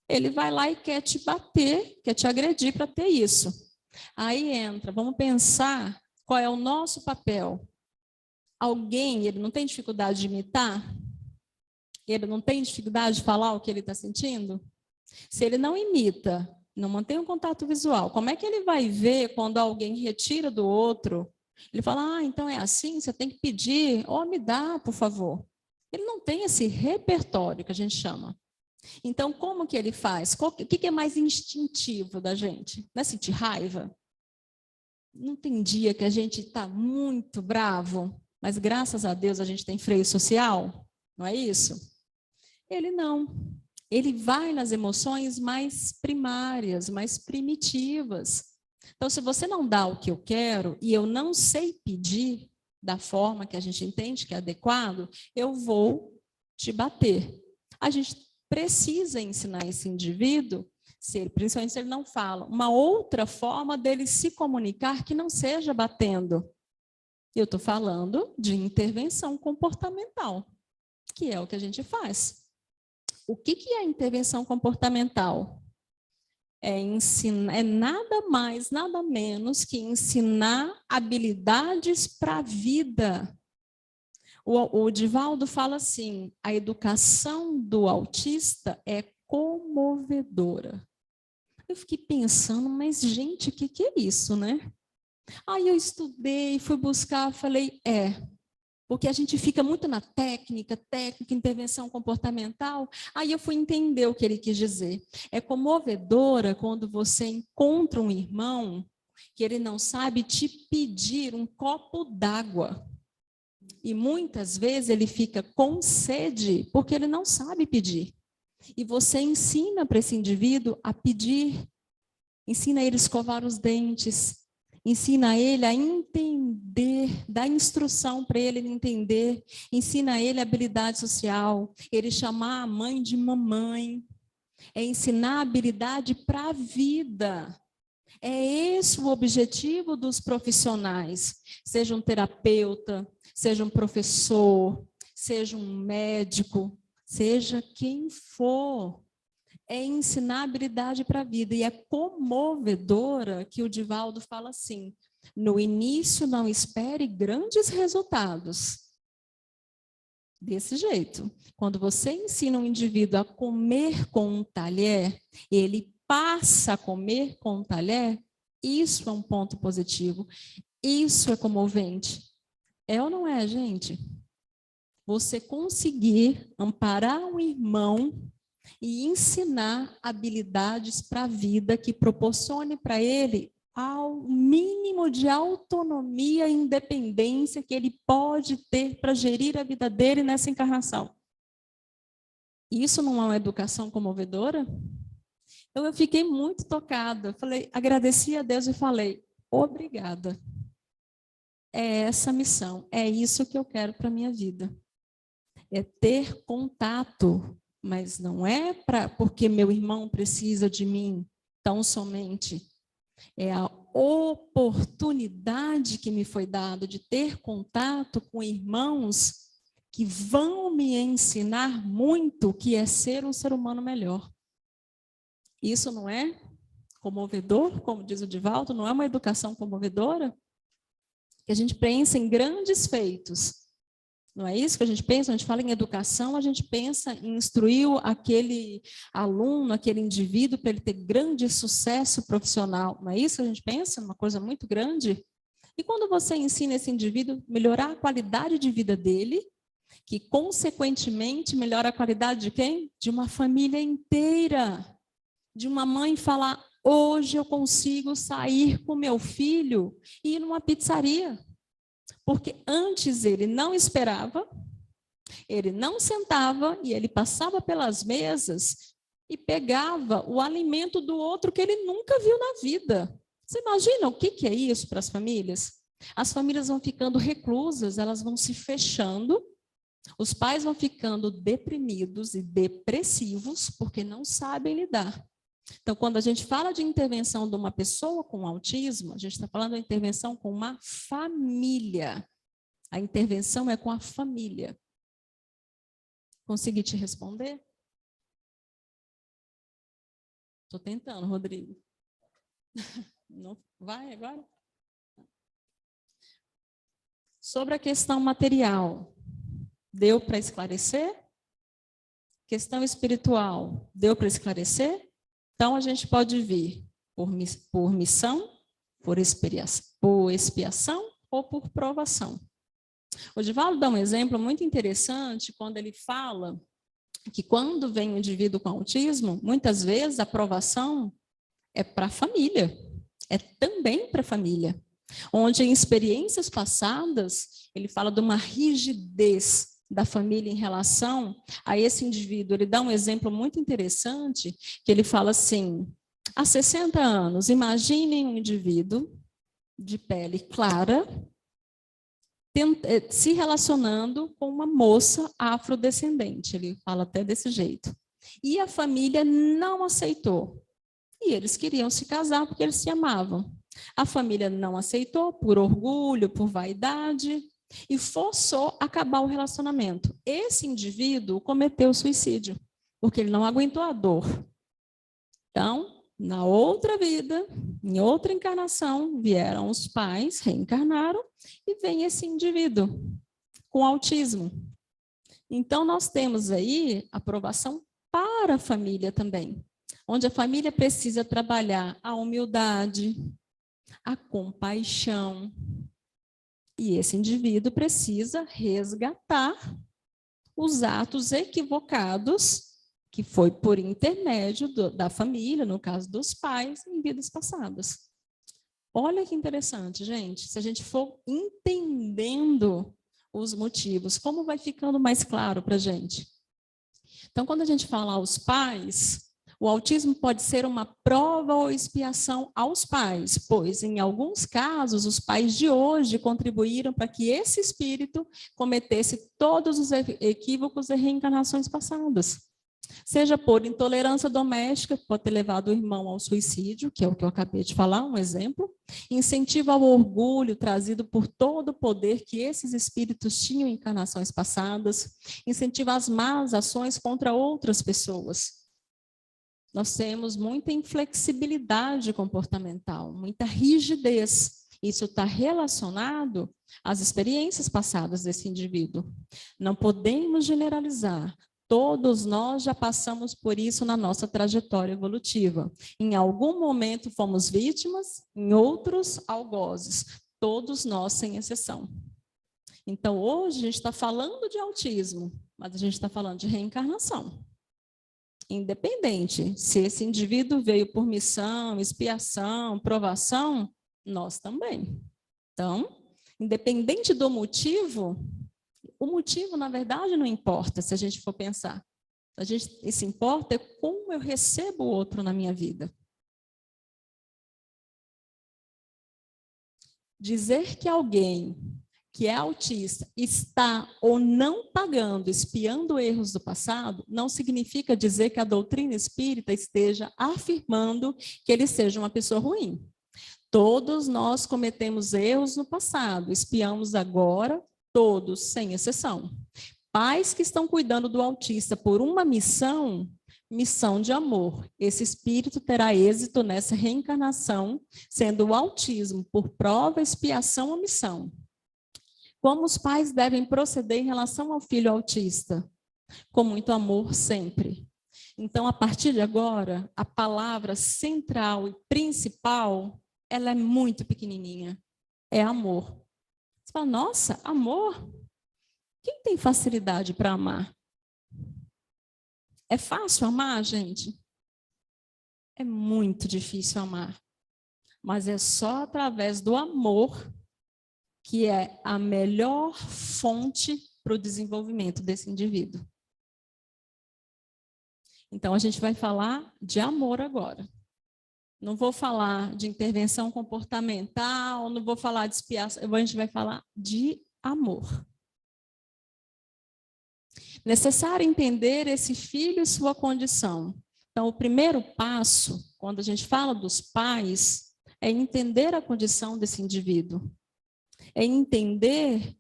Ele vai lá e quer te bater, quer te agredir para ter isso. Aí entra, vamos pensar qual é o nosso papel. Alguém, ele não tem dificuldade de imitar? Ele não tem dificuldade de falar o que ele está sentindo? Se ele não imita, não mantém um contato visual, como é que ele vai ver quando alguém retira do outro? Ele fala, então é assim, você tem que pedir, me dá, por favor. Ele não tem esse repertório que a gente chama. Então, como que ele faz? O que é mais instintivo da gente? Não é sentir raiva? Não tem dia que a gente está muito bravo, mas graças a Deus a gente tem freio social? Não é isso? Ele não. Ele vai nas emoções mais primárias, mais primitivas. Então, se você não dá o que eu quero e eu não sei pedir da forma que a gente entende que é adequado, eu vou te bater. A gente precisa ensinar esse indivíduo, principalmente se ele não fala, uma outra forma dele se comunicar que não seja batendo. Eu estou falando de intervenção comportamental, que é o que a gente faz. O que é a intervenção comportamental? É nada mais, nada menos que ensinar habilidades para a vida. O Divaldo fala assim, a educação do autista é comovedora. Eu fiquei pensando, mas gente, o que é isso, né? Aí eu estudei, fui buscar, falei, porque a gente fica muito na técnica, intervenção comportamental. Aí eu fui entender o que ele quis dizer. É comovedora quando você encontra um irmão que ele não sabe te pedir um copo d'água. E muitas vezes ele fica com sede porque ele não sabe pedir. E você ensina para esse indivíduo a pedir, ensina ele a escovar os dentes, ensina ele a entender, dá instrução para ele entender, ensina ele a habilidade social, ele chamar a mãe de mamãe, é ensinar a habilidade para a vida. É esse o objetivo dos profissionais, seja um terapeuta, seja um professor, seja um médico, seja quem for. É ensinar habilidade para a vida. E é comovedora que o Divaldo fala assim, no início não espere grandes resultados. Desse jeito. Quando você ensina um indivíduo a comer com um talher, ele passa a comer com um talher, isso é um ponto positivo. Isso é comovente. É ou não é, gente? Você conseguir amparar um irmão e ensinar habilidades para a vida que proporcione para ele ao mínimo de autonomia e independência que ele pode ter para gerir a vida dele nessa encarnação. Isso não é uma educação comovedora? Então, eu fiquei muito tocada. Falei, agradeci a Deus e falei, obrigada. É essa a missão, é isso que eu quero para a minha vida. É ter contato, mas não é porque meu irmão precisa de mim, tão somente. É a oportunidade que me foi dada de ter contato com irmãos que vão me ensinar muito o que é ser um ser humano melhor. Isso não é comovedor, como diz o Divaldo, não é uma educação comovedora? Que a gente pensa em grandes feitos. Não é isso que a gente pensa? A gente fala em educação, a gente pensa em instruir aquele aluno, aquele indivíduo, para ele ter grande sucesso profissional. Não é isso que a gente pensa? Uma coisa muito grande. E quando você ensina esse indivíduo a melhorar a qualidade de vida dele, que consequentemente melhora a qualidade de quem? De uma família inteira. De uma mãe falar, hoje eu consigo sair com meu filho e ir numa pizzaria. Porque antes ele não esperava, ele não sentava e ele passava pelas mesas e pegava o alimento do outro que ele nunca viu na vida. Você imagina o que é isso para as famílias? As famílias vão ficando reclusas, elas vão se fechando, os pais vão ficando deprimidos e depressivos porque não sabem lidar. Então, quando a gente fala de intervenção de uma pessoa com autismo, a gente está falando de intervenção com uma família. A intervenção é com a família. Consegui te responder? Estou tentando, Rodrigo. Não vai agora? Sobre a questão material, deu para esclarecer? Questão espiritual, deu para esclarecer? Então, a gente pode vir por missão, por expiação ou por provação. O Divaldo dá um exemplo muito interessante quando ele fala que quando vem um indivíduo com autismo, muitas vezes a provação é para a família, é também para a família. Onde em experiências passadas, ele fala de uma rigidez da família em relação a esse indivíduo. Ele dá um exemplo muito interessante, que ele fala assim, há 60 anos, imaginem um indivíduo de pele clara, se relacionando com uma moça afrodescendente, ele fala até desse jeito. E a família não aceitou. E eles queriam se casar porque eles se amavam. A família não aceitou por orgulho, por vaidade, e forçou acabar o relacionamento. Esse indivíduo cometeu suicídio, porque ele não aguentou a dor. Então, na outra vida, em outra encarnação, vieram os pais, reencarnaram, e vem esse indivíduo com autismo. Então, nós temos aí aprovação para a família também, onde a família precisa trabalhar a humildade, a compaixão, e esse indivíduo precisa resgatar os atos equivocados que foi por intermédio da família, no caso dos pais, em vidas passadas. Olha que interessante, gente. Se a gente for entendendo os motivos, como vai ficando mais claro para a gente? Então, quando a gente fala aos pais, o autismo pode ser uma prova ou expiação aos pais, pois, em alguns casos, os pais de hoje contribuíram para que esse espírito cometesse todos os equívocos e reencarnações passadas. Seja por intolerância doméstica, que pode ter levado o irmão ao suicídio, que é o que eu acabei de falar, um exemplo. Incentivo ao orgulho, trazido por todo o poder que esses espíritos tinham em encarnações passadas. Incentivo às más ações contra outras pessoas. Nós temos muita inflexibilidade comportamental, muita rigidez. Isso está relacionado às experiências passadas desse indivíduo. Não podemos generalizar. Todos nós já passamos por isso na nossa trajetória evolutiva. Em algum momento fomos vítimas, em outros, algozes. Todos nós, sem exceção. Então, hoje a gente está falando de autismo, mas a gente está falando de reencarnação. Independente se esse indivíduo veio por missão, expiação, provação, nós também. Então, independente do motivo, o motivo, na verdade, não importa se a gente for pensar. Se importa é como eu recebo o outro na minha vida. Dizer que alguém que é autista está ou não pagando, espiando erros do passado, não significa dizer que a doutrina espírita esteja afirmando que ele seja uma pessoa ruim. Todos nós cometemos erros no passado, espiamos agora, todos, sem exceção. Pais que estão cuidando do autista por uma missão de amor. Esse espírito terá êxito nessa reencarnação, sendo o autismo por prova, expiação ou missão. Como os pais devem proceder em relação ao filho autista? Com muito amor sempre. Então, a partir de agora, a palavra central e principal, ela é muito pequenininha. É amor. Você fala, nossa, amor? Quem tem facilidade para amar? É fácil amar, gente? É muito difícil amar. Mas é só através do amor que é a melhor fonte para o desenvolvimento desse indivíduo. Então, a gente vai falar de amor agora. Não vou falar de intervenção comportamental, não vou falar de expiação, a gente vai falar de amor. Necessário entender esse filho e sua condição. Então, o primeiro passo, quando a gente fala dos pais, é entender a condição desse indivíduo. É entender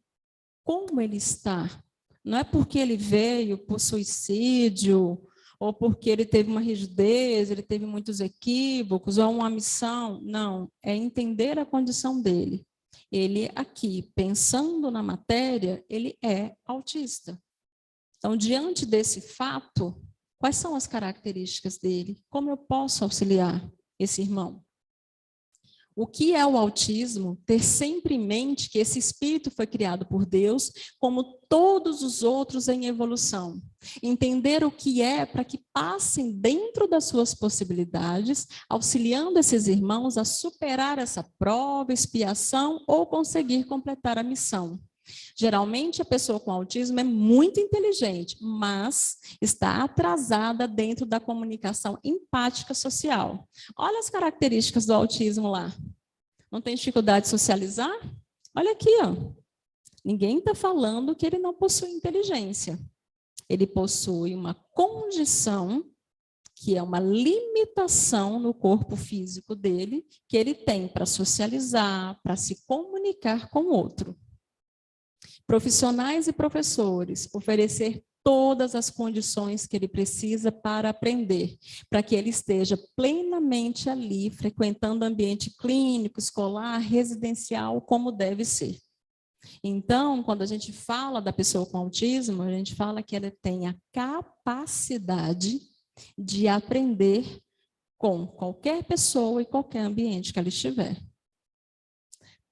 como ele está. Não é porque ele veio por suicídio, ou porque ele teve uma rigidez, ele teve muitos equívocos, ou uma missão. Não, é entender a condição dele. Ele aqui, pensando na matéria, ele é autista. Então, diante desse fato, quais são as características dele? Como eu posso auxiliar esse irmão? O que é o autismo? Ter sempre em mente que esse espírito foi criado por Deus, como todos os outros em evolução. Entender o que é para que passem dentro das suas possibilidades, auxiliando esses irmãos a superar essa prova, expiação ou conseguir completar a missão. Geralmente, a pessoa com autismo é muito inteligente, mas está atrasada dentro da comunicação empática social. Olha as características do autismo lá. Não tem dificuldade de socializar? Olha aqui, ó. Ninguém está falando que ele não possui inteligência. Ele possui uma condição, que é uma limitação no corpo físico dele, que ele tem para socializar, para se comunicar com o outro. Profissionais e professores, oferecer todas as condições que ele precisa para aprender, para que ele esteja plenamente ali, frequentando ambiente clínico, escolar, residencial, como deve ser. Então, quando a gente fala da pessoa com autismo, a gente fala que ela tem a capacidade de aprender com qualquer pessoa e qualquer ambiente que ela estiver.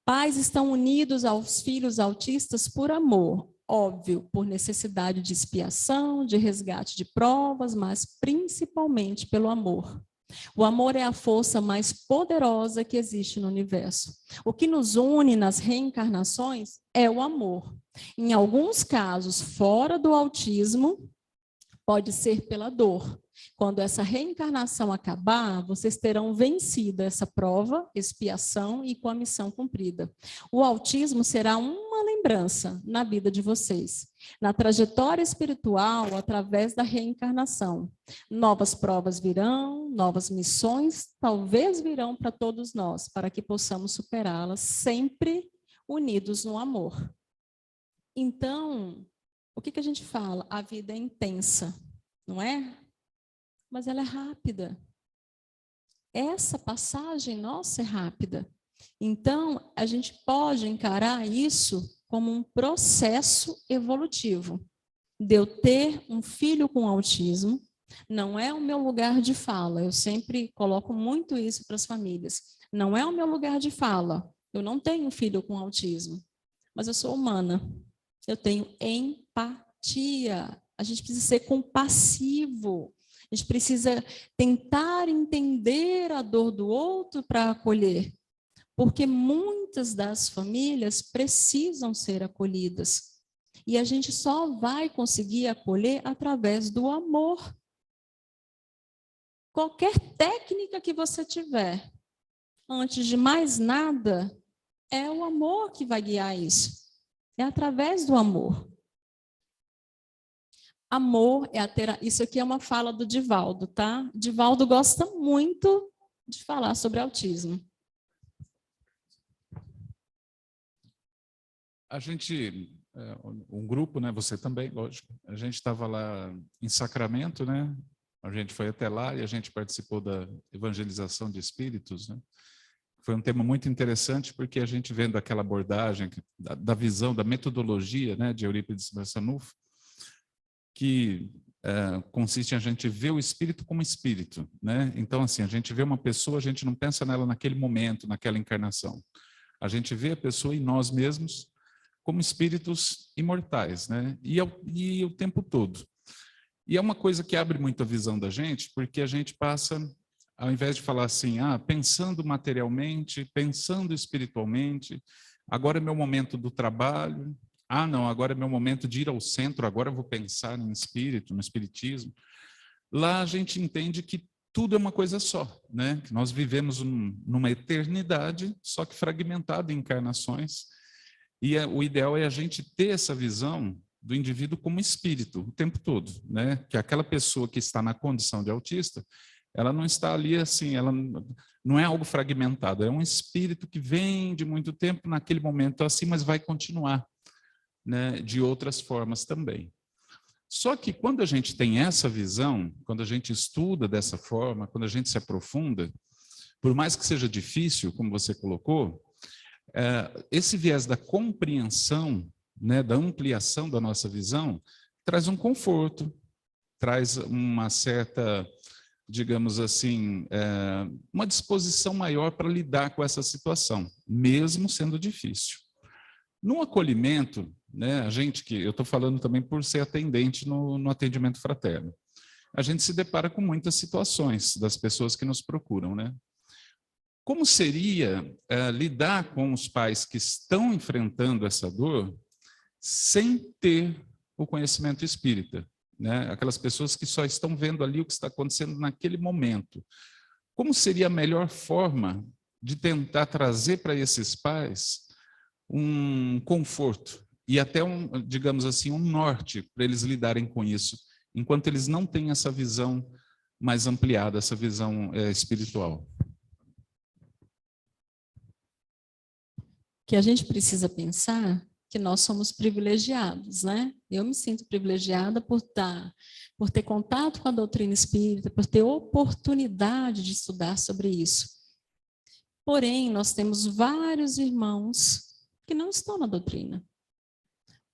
Pais estão unidos aos filhos autistas por amor, óbvio, por necessidade de expiação, de resgate de provas, mas principalmente pelo amor. O amor é a força mais poderosa que existe no universo. O que nos une nas reencarnações é o amor. Em alguns casos, fora do autismo, pode ser pela dor. Quando essa reencarnação acabar, vocês terão vencido essa prova, expiação e com a missão cumprida. O autismo será uma lembrança na vida de vocês, na trajetória espiritual, através da reencarnação. Novas provas virão, novas missões talvez virão para todos nós, para que possamos superá-las sempre unidos no amor. Então, o que a gente fala? A vida é intensa, não é? Mas ela é rápida. Essa passagem nossa é rápida. Então, a gente pode encarar isso como um processo evolutivo. De eu ter um filho com autismo, não é o meu lugar de fala. Eu sempre coloco muito isso para as famílias. Não é o meu lugar de fala. Eu não tenho um filho com autismo, mas eu sou humana. Eu tenho empatia. A gente precisa ser compassivo. A gente precisa tentar entender a dor do outro para acolher. Porque muitas das famílias precisam ser acolhidas. E a gente só vai conseguir acolher através do amor. Qualquer técnica que você tiver, antes de mais nada, é o amor que vai guiar isso. É através do amor. Amor é a terapia. Isso aqui é uma fala do Divaldo, tá? Divaldo gosta muito de falar sobre autismo. A gente, um grupo, né, você também, lógico, a gente estava lá em Sacramento, né? A gente foi até lá e a gente participou da evangelização de espíritos, né? Foi um tema muito interessante porque a gente vendo aquela abordagem da visão, da metodologia, né, de Eurípides Barçanufo, que consiste em a gente ver o espírito como espírito, né? Então, assim, a gente vê uma pessoa, a gente não pensa nela naquele momento, naquela encarnação. A gente vê a pessoa em nós mesmos como espíritos imortais, né? E o tempo todo. E é uma coisa que abre muito a visão da gente, porque a gente passa, ao invés de falar assim, pensando materialmente, pensando espiritualmente, agora é meu momento do trabalho, não, agora é meu momento de ir ao centro, agora eu vou pensar em espírito, no espiritismo. Lá a gente entende que tudo é uma coisa só, né? Que nós vivemos numa eternidade, só que fragmentada em encarnações. E o ideal é a gente ter essa visão do indivíduo como espírito o tempo todo, né? Que aquela pessoa que está na condição de autista, ela não está ali assim, ela não é algo fragmentado, é um espírito que vem de muito tempo naquele momento assim, mas vai continuar, né? De outras formas também. Só que quando a gente tem essa visão, quando a gente estuda dessa forma, quando a gente se aprofunda, por mais que seja difícil, como você colocou, esse viés da compreensão, né, da ampliação da nossa visão, traz um conforto, traz uma certa, digamos assim, uma disposição maior para lidar com essa situação, mesmo sendo difícil. No acolhimento, né, eu estou falando também por ser atendente no atendimento fraterno, a gente se depara com muitas situações das pessoas que nos procuram, né? Como seria lidar com os pais que estão enfrentando essa dor sem ter o conhecimento espírita, né? Aquelas pessoas que só estão vendo ali o que está acontecendo naquele momento. Como seria a melhor forma de tentar trazer para esses pais um conforto e até digamos assim, um norte para eles lidarem com isso, enquanto eles não têm essa visão mais ampliada, essa visão espiritual? Que a gente precisa pensar que nós somos privilegiados, né? Eu me sinto privilegiada por ter contato com a doutrina espírita, por ter oportunidade de estudar sobre isso. Porém, nós temos vários irmãos que não estão na doutrina.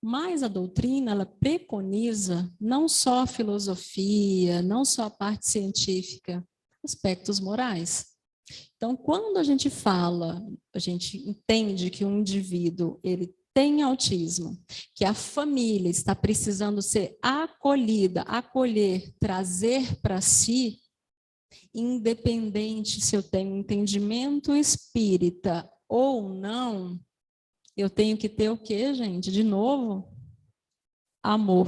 Mas a doutrina, ela preconiza não só a filosofia, não só a parte científica, aspectos morais. Então, quando a gente entende que um indivíduo ele tem autismo, que a família está precisando ser acolhida, acolher, trazer para si, independente se eu tenho entendimento espírita ou não, eu tenho que ter o quê, gente? De novo, amor.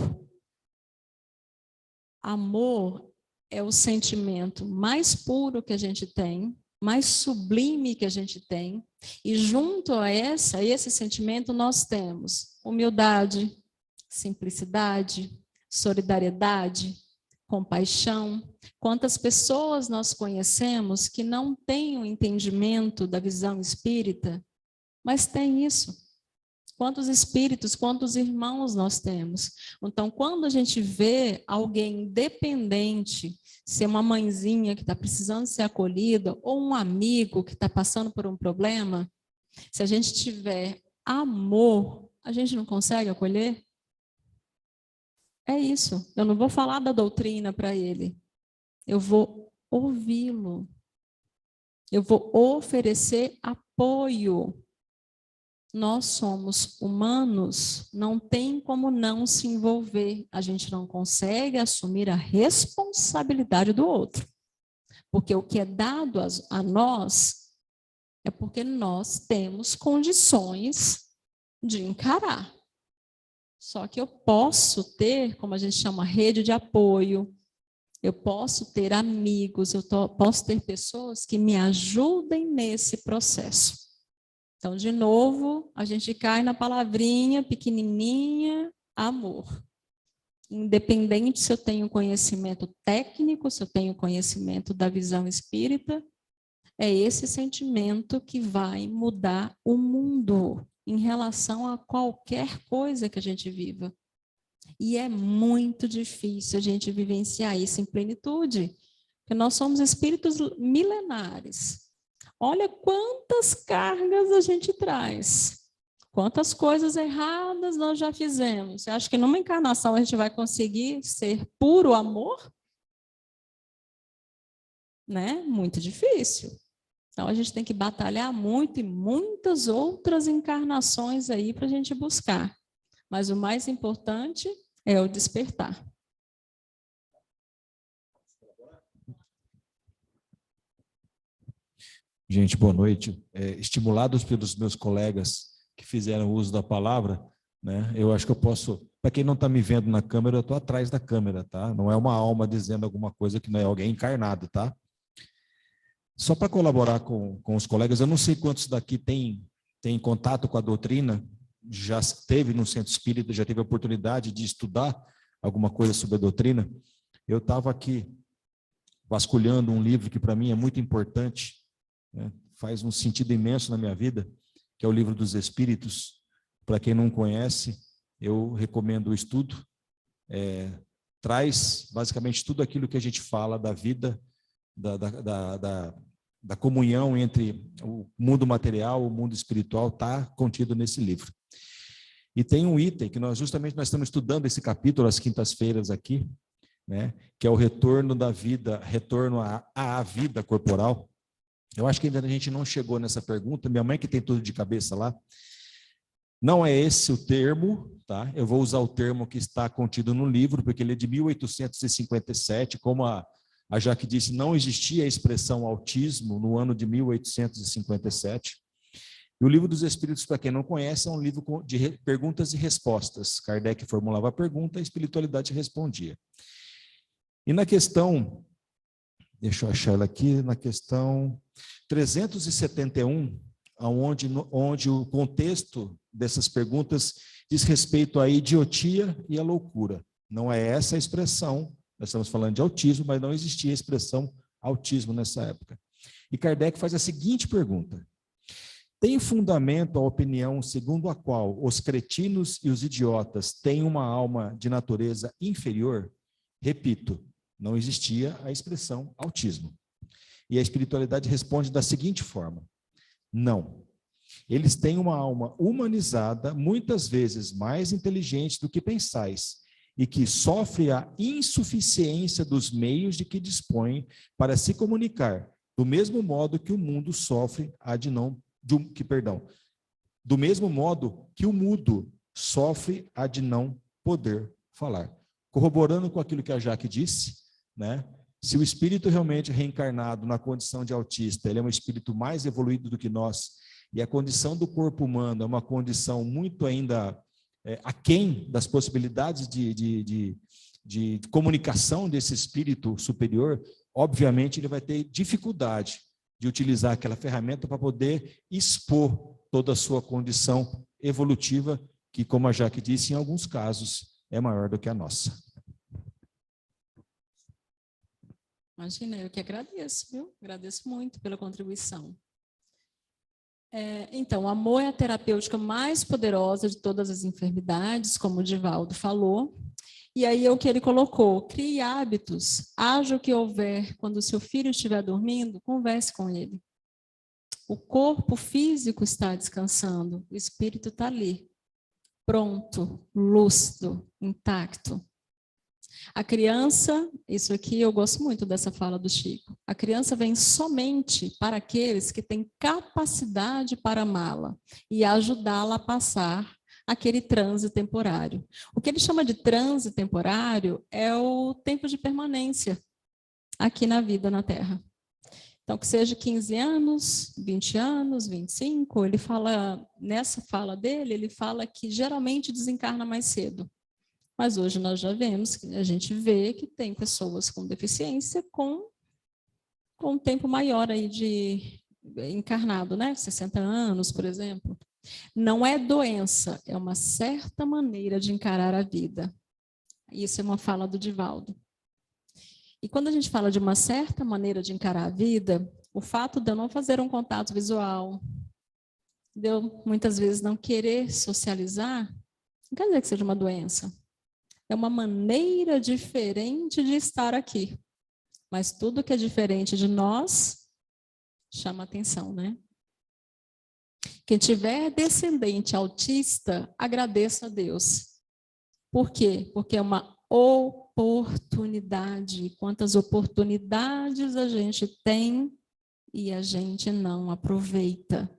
Amor é o sentimento mais puro que a gente tem, mais sublime que a gente tem, e junto a esse sentimento nós temos humildade, simplicidade, solidariedade, compaixão. Quantas pessoas nós conhecemos que não têm o entendimento da visão espírita, mas têm isso. quantos espíritos, quantos irmãos nós temos. Então, quando a gente vê alguém dependente, se é uma mãezinha que está precisando ser acolhida, ou um amigo que está passando por um problema, se a gente tiver amor, a gente não consegue acolher? É isso. Eu não vou falar da doutrina para ele. Eu vou ouvi-lo. Eu vou oferecer apoio. Nós somos humanos, não tem como não se envolver. A gente não consegue assumir a responsabilidade do outro. Porque o que é dado a nós é porque nós temos condições de encarar. Só que eu posso ter, como a gente chama, rede de apoio, eu posso ter amigos, posso ter pessoas que me ajudem nesse processo. Então, de novo, a gente cai na palavrinha pequenininha, amor. Independente se eu tenho conhecimento técnico, se eu tenho conhecimento da visão espírita, é esse sentimento que vai mudar o mundo em relação a qualquer coisa que a gente viva. E é muito difícil a gente vivenciar isso em plenitude, porque nós somos espíritos milenares. Olha quantas cargas a gente traz, quantas coisas erradas nós já fizemos. Você acha que numa encarnação a gente vai conseguir ser puro amor? Né? Muito difícil. Então a gente tem que batalhar muito e muitas outras encarnações aí para a gente buscar. Mas o mais importante é o despertar. Gente, boa noite. Estimulados pelos meus colegas que fizeram uso da palavra, né, eu acho que eu posso... Para quem não está me vendo na câmera, eu estou atrás da câmera, tá? Não é uma alma dizendo alguma coisa que não é alguém encarnado, tá? Só para colaborar com os colegas, eu não sei quantos daqui têm contato com a doutrina, já esteve no centro espírita, já teve a oportunidade de estudar alguma coisa sobre a doutrina. Eu estava aqui vasculhando um livro que para mim é muito importante, né, faz um sentido imenso na minha vida, que é o Livro dos Espíritos. Para quem não conhece, eu recomendo o estudo. Traz basicamente tudo aquilo que a gente fala da vida, da comunhão entre o mundo material, o mundo espiritual, está contido nesse livro. E tem um item que nós estamos estudando esse capítulo às quintas-feiras aqui, né, que é o retorno da vida, retorno à vida corporal. Eu acho que ainda a gente não chegou nessa pergunta, minha mãe que tem tudo de cabeça lá. Não é esse o termo, tá? Eu vou usar o termo que está contido no livro, porque ele é de 1857, como a Jaque disse, não existia a expressão autismo no ano de 1857. E o Livro dos Espíritos, para quem não conhece, é um livro de perguntas e respostas. Kardec formulava a pergunta, a espiritualidade respondia. E na questão, deixa eu achar ela aqui, na questão 371, onde o contexto dessas perguntas diz respeito à idiotia e à loucura. Não é essa a expressão, nós estamos falando de autismo, mas não existia a expressão autismo nessa época. E Kardec faz a seguinte pergunta: tem fundamento a opinião segundo a qual os cretinos e os idiotas têm uma alma de natureza inferior? Repito, não existia a expressão autismo. E a espiritualidade responde da seguinte forma: não. Eles têm uma alma humanizada, muitas vezes mais inteligente do que pensais, e que sofre a insuficiência dos meios de que dispõem para se comunicar, do mesmo modo que o mundo sofre do mesmo modo que o mudo sofre a de não poder falar. Corroborando com aquilo que a Jaque disse, né? Se o espírito realmente reencarnado na condição de autista, ele é um espírito mais evoluído do que nós, e a condição do corpo humano é uma condição muito ainda aquém das possibilidades de comunicação desse espírito superior, obviamente ele vai ter dificuldade de utilizar aquela ferramenta para poder expor toda a sua condição evolutiva, que, como a Jaque disse, em alguns casos é maior do que a nossa. Imagina, eu que agradeço, viu? Agradeço muito pela contribuição. Então, o amor é a terapêutica mais poderosa de todas as enfermidades, como o Divaldo falou. E aí é o que ele colocou: crie hábitos, haja o que houver. Quando o seu filho estiver dormindo, converse com ele. O corpo físico está descansando, o espírito está ali, pronto, lúcido, intacto. A criança, isso aqui eu gosto muito dessa fala do Chico, a criança vem somente para aqueles que têm capacidade para amá-la e ajudá-la a passar aquele transe temporário. O que ele chama de transe temporário é o tempo de permanência aqui na vida na Terra. Então, que seja 15 anos, 20 anos, 25, ele fala, nessa fala dele, ele fala que geralmente desencarna mais cedo. Mas hoje nós já vemos, a gente vê que tem pessoas com deficiência com um tempo maior aí de encarnado, né? 60 anos, por exemplo. Não é doença, é uma certa maneira de encarar a vida. Isso é uma fala do Divaldo. E quando a gente fala de uma certa maneira de encarar a vida, o fato de eu não fazer um contato visual, de eu muitas vezes não querer socializar, não quer dizer que seja uma doença. É uma maneira diferente de estar aqui. Mas tudo que é diferente de nós chama atenção, né? Quem tiver descendente autista, agradeça a Deus. Por quê? Porque é uma oportunidade. Quantas oportunidades a gente tem e a gente não aproveita.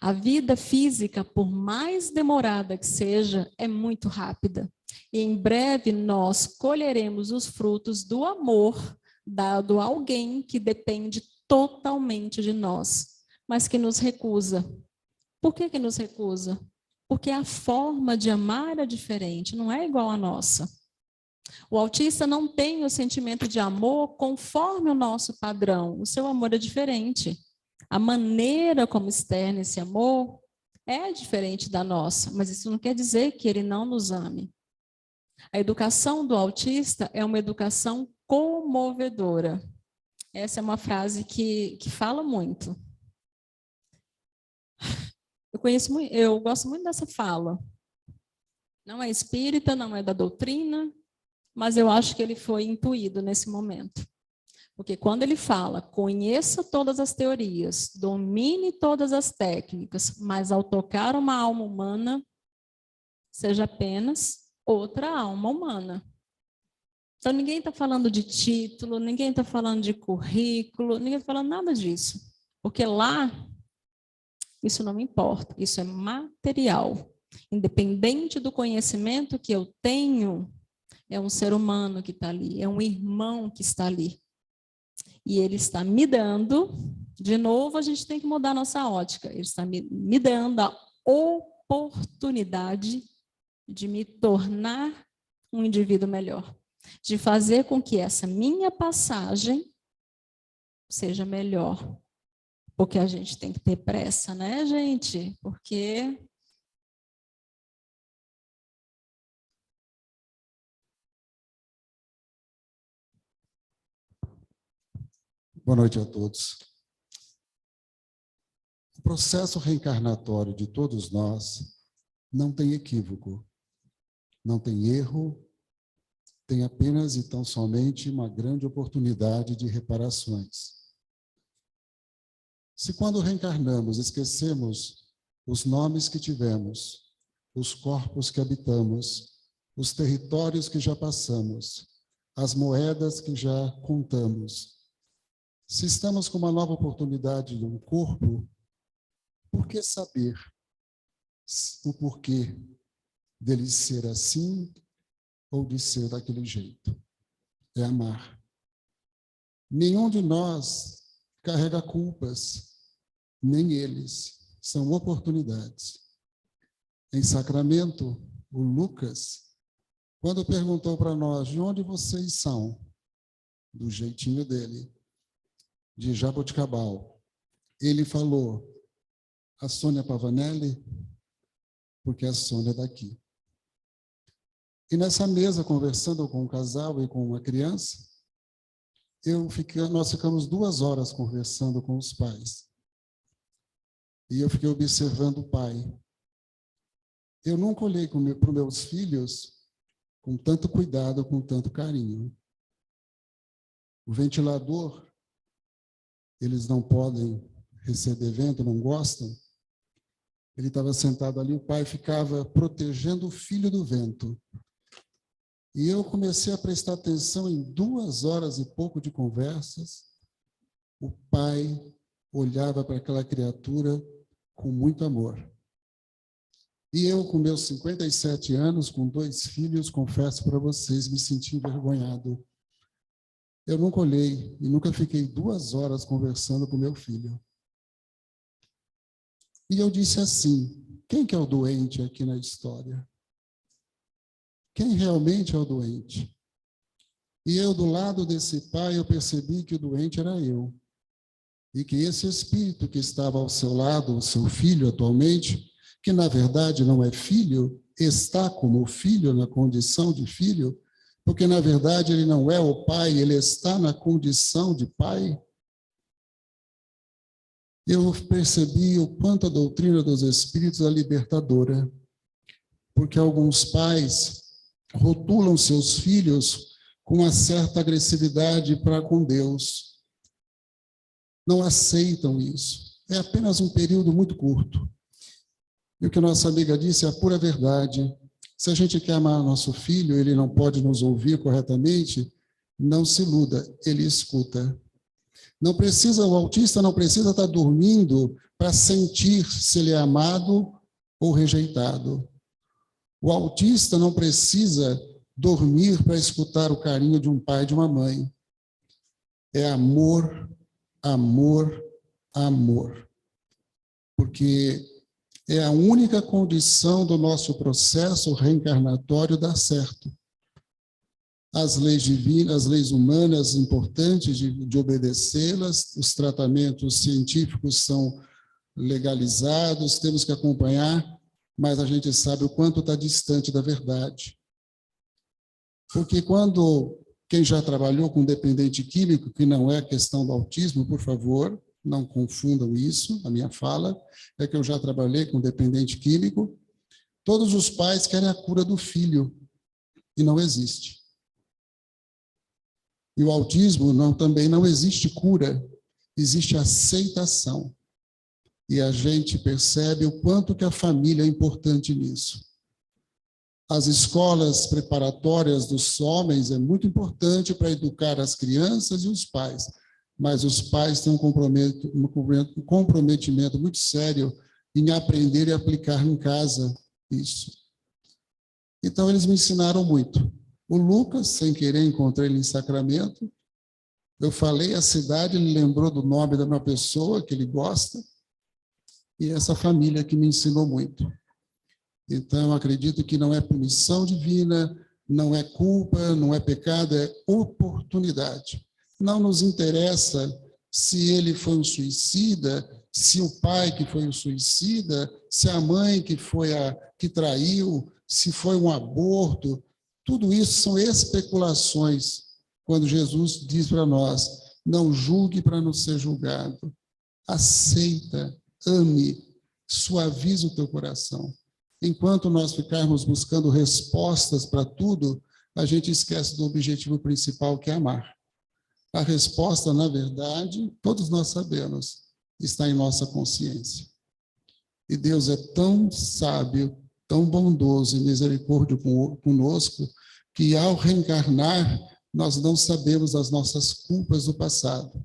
A vida física, por mais demorada que seja, é muito rápida. E em breve nós colheremos os frutos do amor dado a alguém que depende totalmente de nós, mas que nos recusa. Por que nos recusa? Porque a forma de amar é diferente, não é igual à nossa. O autista não tem o sentimento de amor conforme o nosso padrão. O seu amor é diferente. A maneira como externa esse amor é diferente da nossa, mas isso não quer dizer que ele não nos ame. A educação do autista é uma educação comovedora. Essa é uma frase que fala muito. Eu gosto muito dessa fala. Não é espírita, não é da doutrina, mas eu acho que ele foi intuído nesse momento. Porque quando ele fala, conheça todas as teorias, domine todas as técnicas, mas ao tocar uma alma humana, seja apenas outra alma humana. Então ninguém está falando de título, ninguém está falando de currículo, ninguém está falando nada disso. Porque lá, isso não me importa, isso é material. Independente do conhecimento que eu tenho, é um ser humano que está ali, é um irmão que está ali. E ele está me dando, de novo, a gente tem que mudar a nossa ótica, ele está me dando a oportunidade de me tornar um indivíduo melhor, de fazer com que essa minha passagem seja melhor. Porque a gente tem que ter pressa, né, gente? Porque boa noite a todos. O processo reencarnatório de todos nós não tem equívoco, não tem erro, tem apenas e tão somente uma grande oportunidade de reparações. Se quando reencarnamos esquecemos os nomes que tivemos, os corpos que habitamos, os territórios que já passamos, as moedas que já contamos, se estamos com uma nova oportunidade de um corpo, por que saber o porquê dele ser assim ou de ser daquele jeito? É amar. Nenhum de nós carrega culpas, nem eles. São oportunidades. Em Sacramento, o Lucas, quando perguntou para nós de onde vocês são, do jeitinho dele, de Jaboticabal, ele falou, a Sônia Pavanelli, porque a Sônia é daqui. E nessa mesa, conversando com um casal e com uma criança, nós ficamos 2 horas conversando com os pais. E eu fiquei observando o pai. Eu nunca olhei para os meus filhos com tanto cuidado, com tanto carinho. O ventilador, eles não podem receber vento, não gostam. Ele estava sentado ali, o pai ficava protegendo o filho do vento. E eu comecei a prestar atenção em 2 horas e pouco de conversas. O pai olhava para aquela criatura com muito amor. E eu, com meus 57 anos, com 2 filhos, confesso para vocês, me senti envergonhado. Eu nunca olhei e nunca fiquei 2 horas conversando com meu filho. E eu disse assim, quem que é o doente aqui na história? Quem realmente é o doente? E eu, do lado desse pai, eu percebi que o doente era eu. E que esse espírito que estava ao seu lado, o seu filho atualmente, que na verdade não é filho, está como filho, na condição de filho, porque na verdade ele não é o pai, ele está na condição de pai. Eu percebi o quanto a doutrina dos espíritos é libertadora, porque alguns pais rotulam seus filhos com uma certa agressividade para com Deus. Não aceitam isso. É apenas um período muito curto. E o que nossa amiga disse é a pura verdade. Se a gente quer amar nosso filho, ele não pode nos ouvir corretamente, não se iluda, ele escuta. Não precisa, o autista não precisa estar dormindo para sentir se ele é amado ou rejeitado. O autista não precisa dormir para escutar o carinho de um pai e de uma mãe. É amor, amor, amor. Porque é a única condição do nosso processo reencarnatório dar certo. As leis divinas, as leis humanas, importantes de obedecê-las, os tratamentos científicos são legalizados, temos que acompanhar, mas a gente sabe o quanto está distante da verdade. Porque quando quem já trabalhou com dependente químico, que não é questão do autismo, por favor, não confundam isso, a minha fala é que eu já trabalhei com dependente químico, todos os pais querem a cura do filho, e não existe. E o autismo também não existe cura, existe aceitação. E a gente percebe o quanto que a família é importante nisso. As escolas preparatórias dos homens é muito importante para educar as crianças e os pais, mas os pais têm um comprometimento muito sério em aprender e aplicar em casa isso. Então, eles me ensinaram muito. O Lucas, sem querer, encontrei ele em Sacramento. Eu falei a cidade, ele lembrou do nome da minha pessoa, que ele gosta, e essa família que me ensinou muito. Então, acredito que não é punição divina, não é culpa, não é pecado, é oportunidade. Não nos interessa se ele foi um suicida, se o pai que foi um suicida, se a mãe que traiu, se foi um aborto. Tudo isso são especulações, quando Jesus diz para nós, não julgue para não ser julgado. Aceita, ame, suaviza o teu coração. Enquanto nós ficarmos buscando respostas para tudo, a gente esquece do objetivo principal, que é amar. A resposta, na verdade, todos nós sabemos, está em nossa consciência. E Deus é tão sábio, tão bondoso e misericórdia conosco, que ao reencarnar, nós não sabemos as nossas culpas do passado.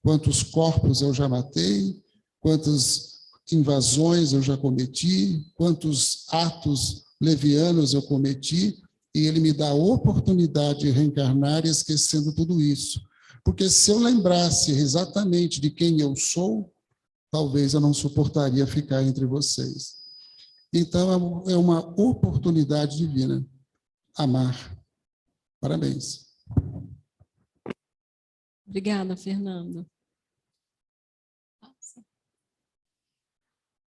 Quantos corpos eu já matei, quantas invasões eu já cometi, quantos atos levianos eu cometi, e ele me dá a oportunidade de reencarnar esquecendo tudo isso. Porque se eu lembrasse exatamente de quem eu sou, talvez eu não suportaria ficar entre vocês. Então, é uma oportunidade divina. Amar. Parabéns. Obrigada, Fernando.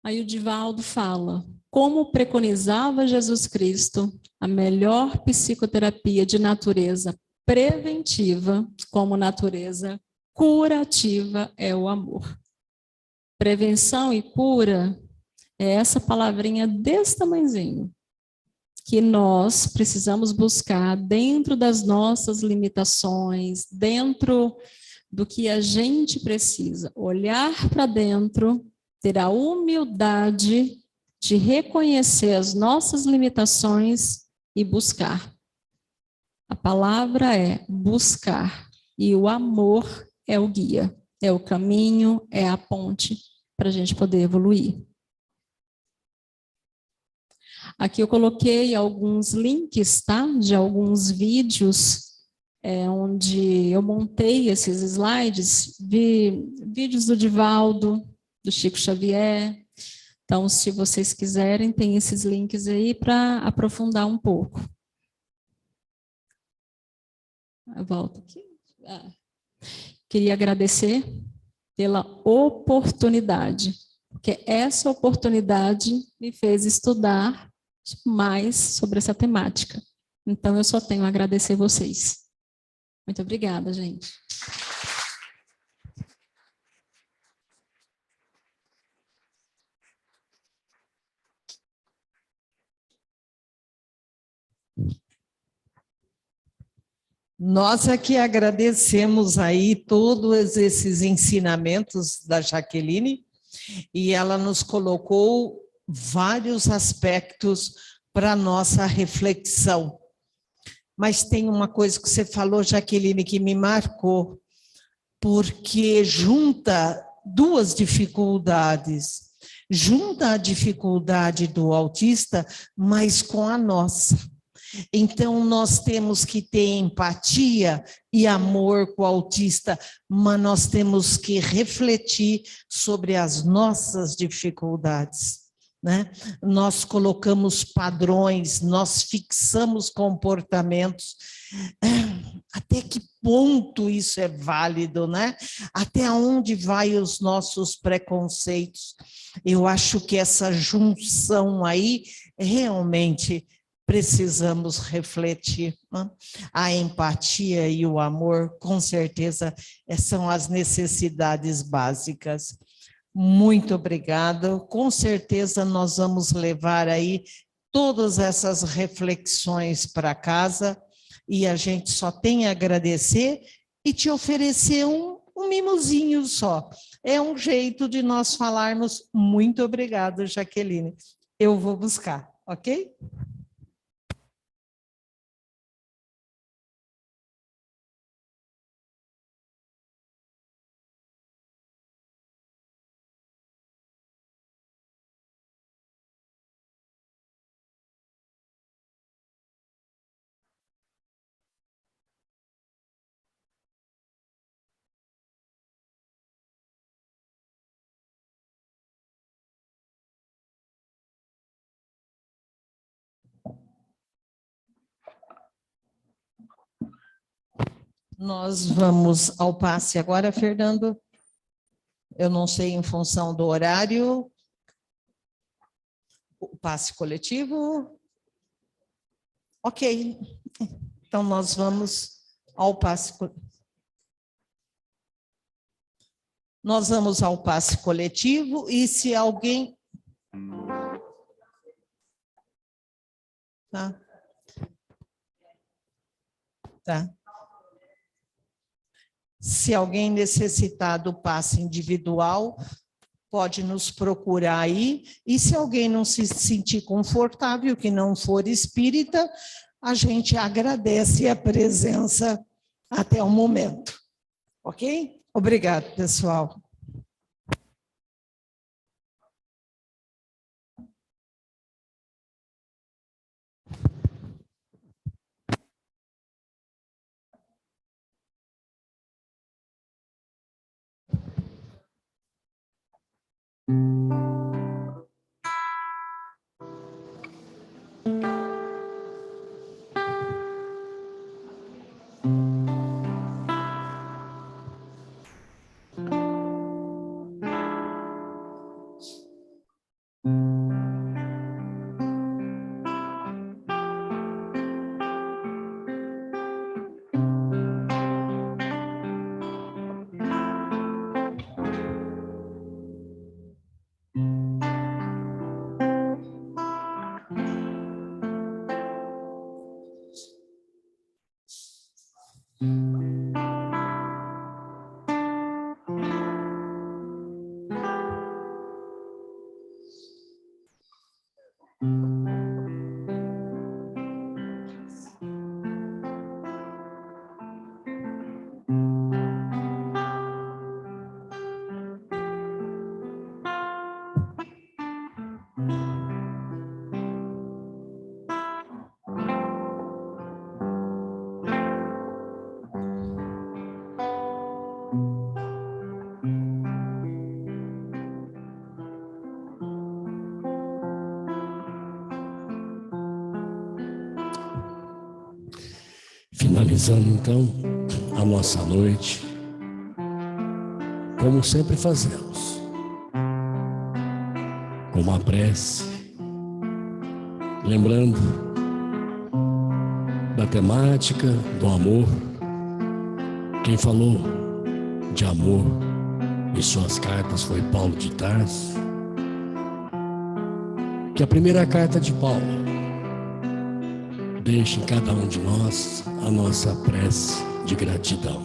Aí o Divaldo fala, como preconizava Jesus Cristo, a melhor psicoterapia de natureza preventiva, como natureza curativa, é o amor. Prevenção e cura é essa palavrinha desse tamanhozinho, que nós precisamos buscar dentro das nossas limitações, dentro do que a gente precisa, olhar para dentro, ter a humildade de reconhecer as nossas limitações e buscar. A palavra é buscar, e o amor é o guia, é o caminho, é a ponte para a gente poder evoluir. Aqui eu coloquei alguns links, tá? De alguns vídeos, onde eu montei esses slides, vídeos do Divaldo, do Chico Xavier. Então, se vocês quiserem, tem esses links aí para aprofundar um pouco. Eu volto aqui. Queria agradecer pela oportunidade, porque essa oportunidade me fez estudar mais sobre essa temática. Então, eu só tenho a agradecer vocês. Muito obrigada, gente. Nós aqui agradecemos aí todos esses ensinamentos da Jaqueline, e ela nos colocou vários aspectos para a nossa reflexão. Mas tem uma coisa que você falou, Jaqueline, que me marcou, porque junta duas dificuldades. Junta a dificuldade do autista, mas com a nossa. Então, nós temos que ter empatia e amor com o autista, mas nós temos que refletir sobre as nossas dificuldades, né? Nós colocamos padrões, nós fixamos comportamentos. Até que ponto isso é válido, né? Até onde vai os nossos preconceitos? Eu acho que essa junção aí realmente precisamos refletir, né? A empatia e o amor, com certeza, são as necessidades básicas. Muito obrigada. Com certeza nós vamos levar aí todas essas reflexões para casa, e a gente só tem a agradecer e te oferecer um mimozinho só. É um jeito de nós falarmos muito obrigada, Jaqueline. Eu vou buscar, ok? Nós vamos ao passe agora, Fernando. Eu não sei, em função do horário, o passe coletivo. Ok. Então, nós vamos ao passe. Nós vamos ao passe coletivo, e se alguém... Tá. Tá. Se alguém necessitar do passe individual, pode nos procurar aí. E se alguém não se sentir confortável, que não for espírita, a gente agradece a presença até o momento. Ok? Obrigado, pessoal. Finalizando então a nossa noite, como sempre fazemos, com uma prece, lembrando da temática do amor. Quem falou de amor em suas cartas foi Paulo de Tarso, que a primeira carta de Paulo deixe em cada um de nós a nossa prece de gratidão.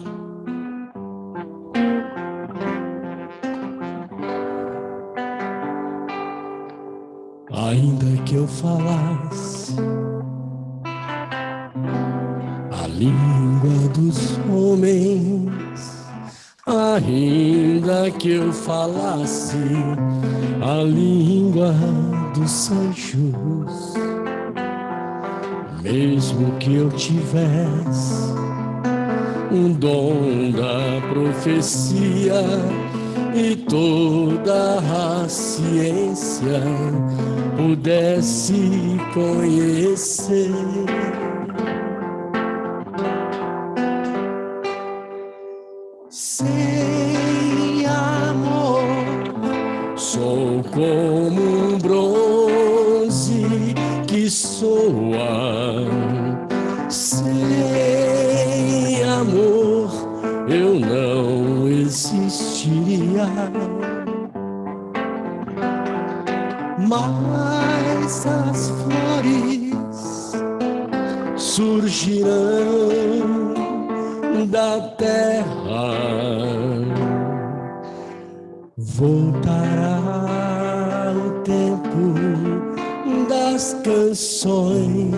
Ainda que eu falasse a língua dos homens, ainda que eu falasse a língua dos anjos, mesmo que eu tivesse um dom da profecia e toda a ciência pudesse conhecer, sem amor sou como um bronze que soa. Sem amor eu não existiria. Mas as flores surgirão da terra, voltará o tempo das canções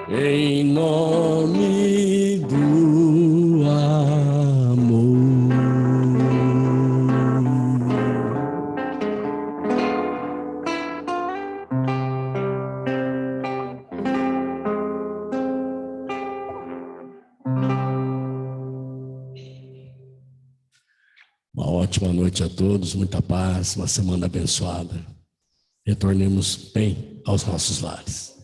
em nome do amor. Uma ótima noite a todos, muita paz, uma semana abençoada. Retornemos bem aos nossos lares.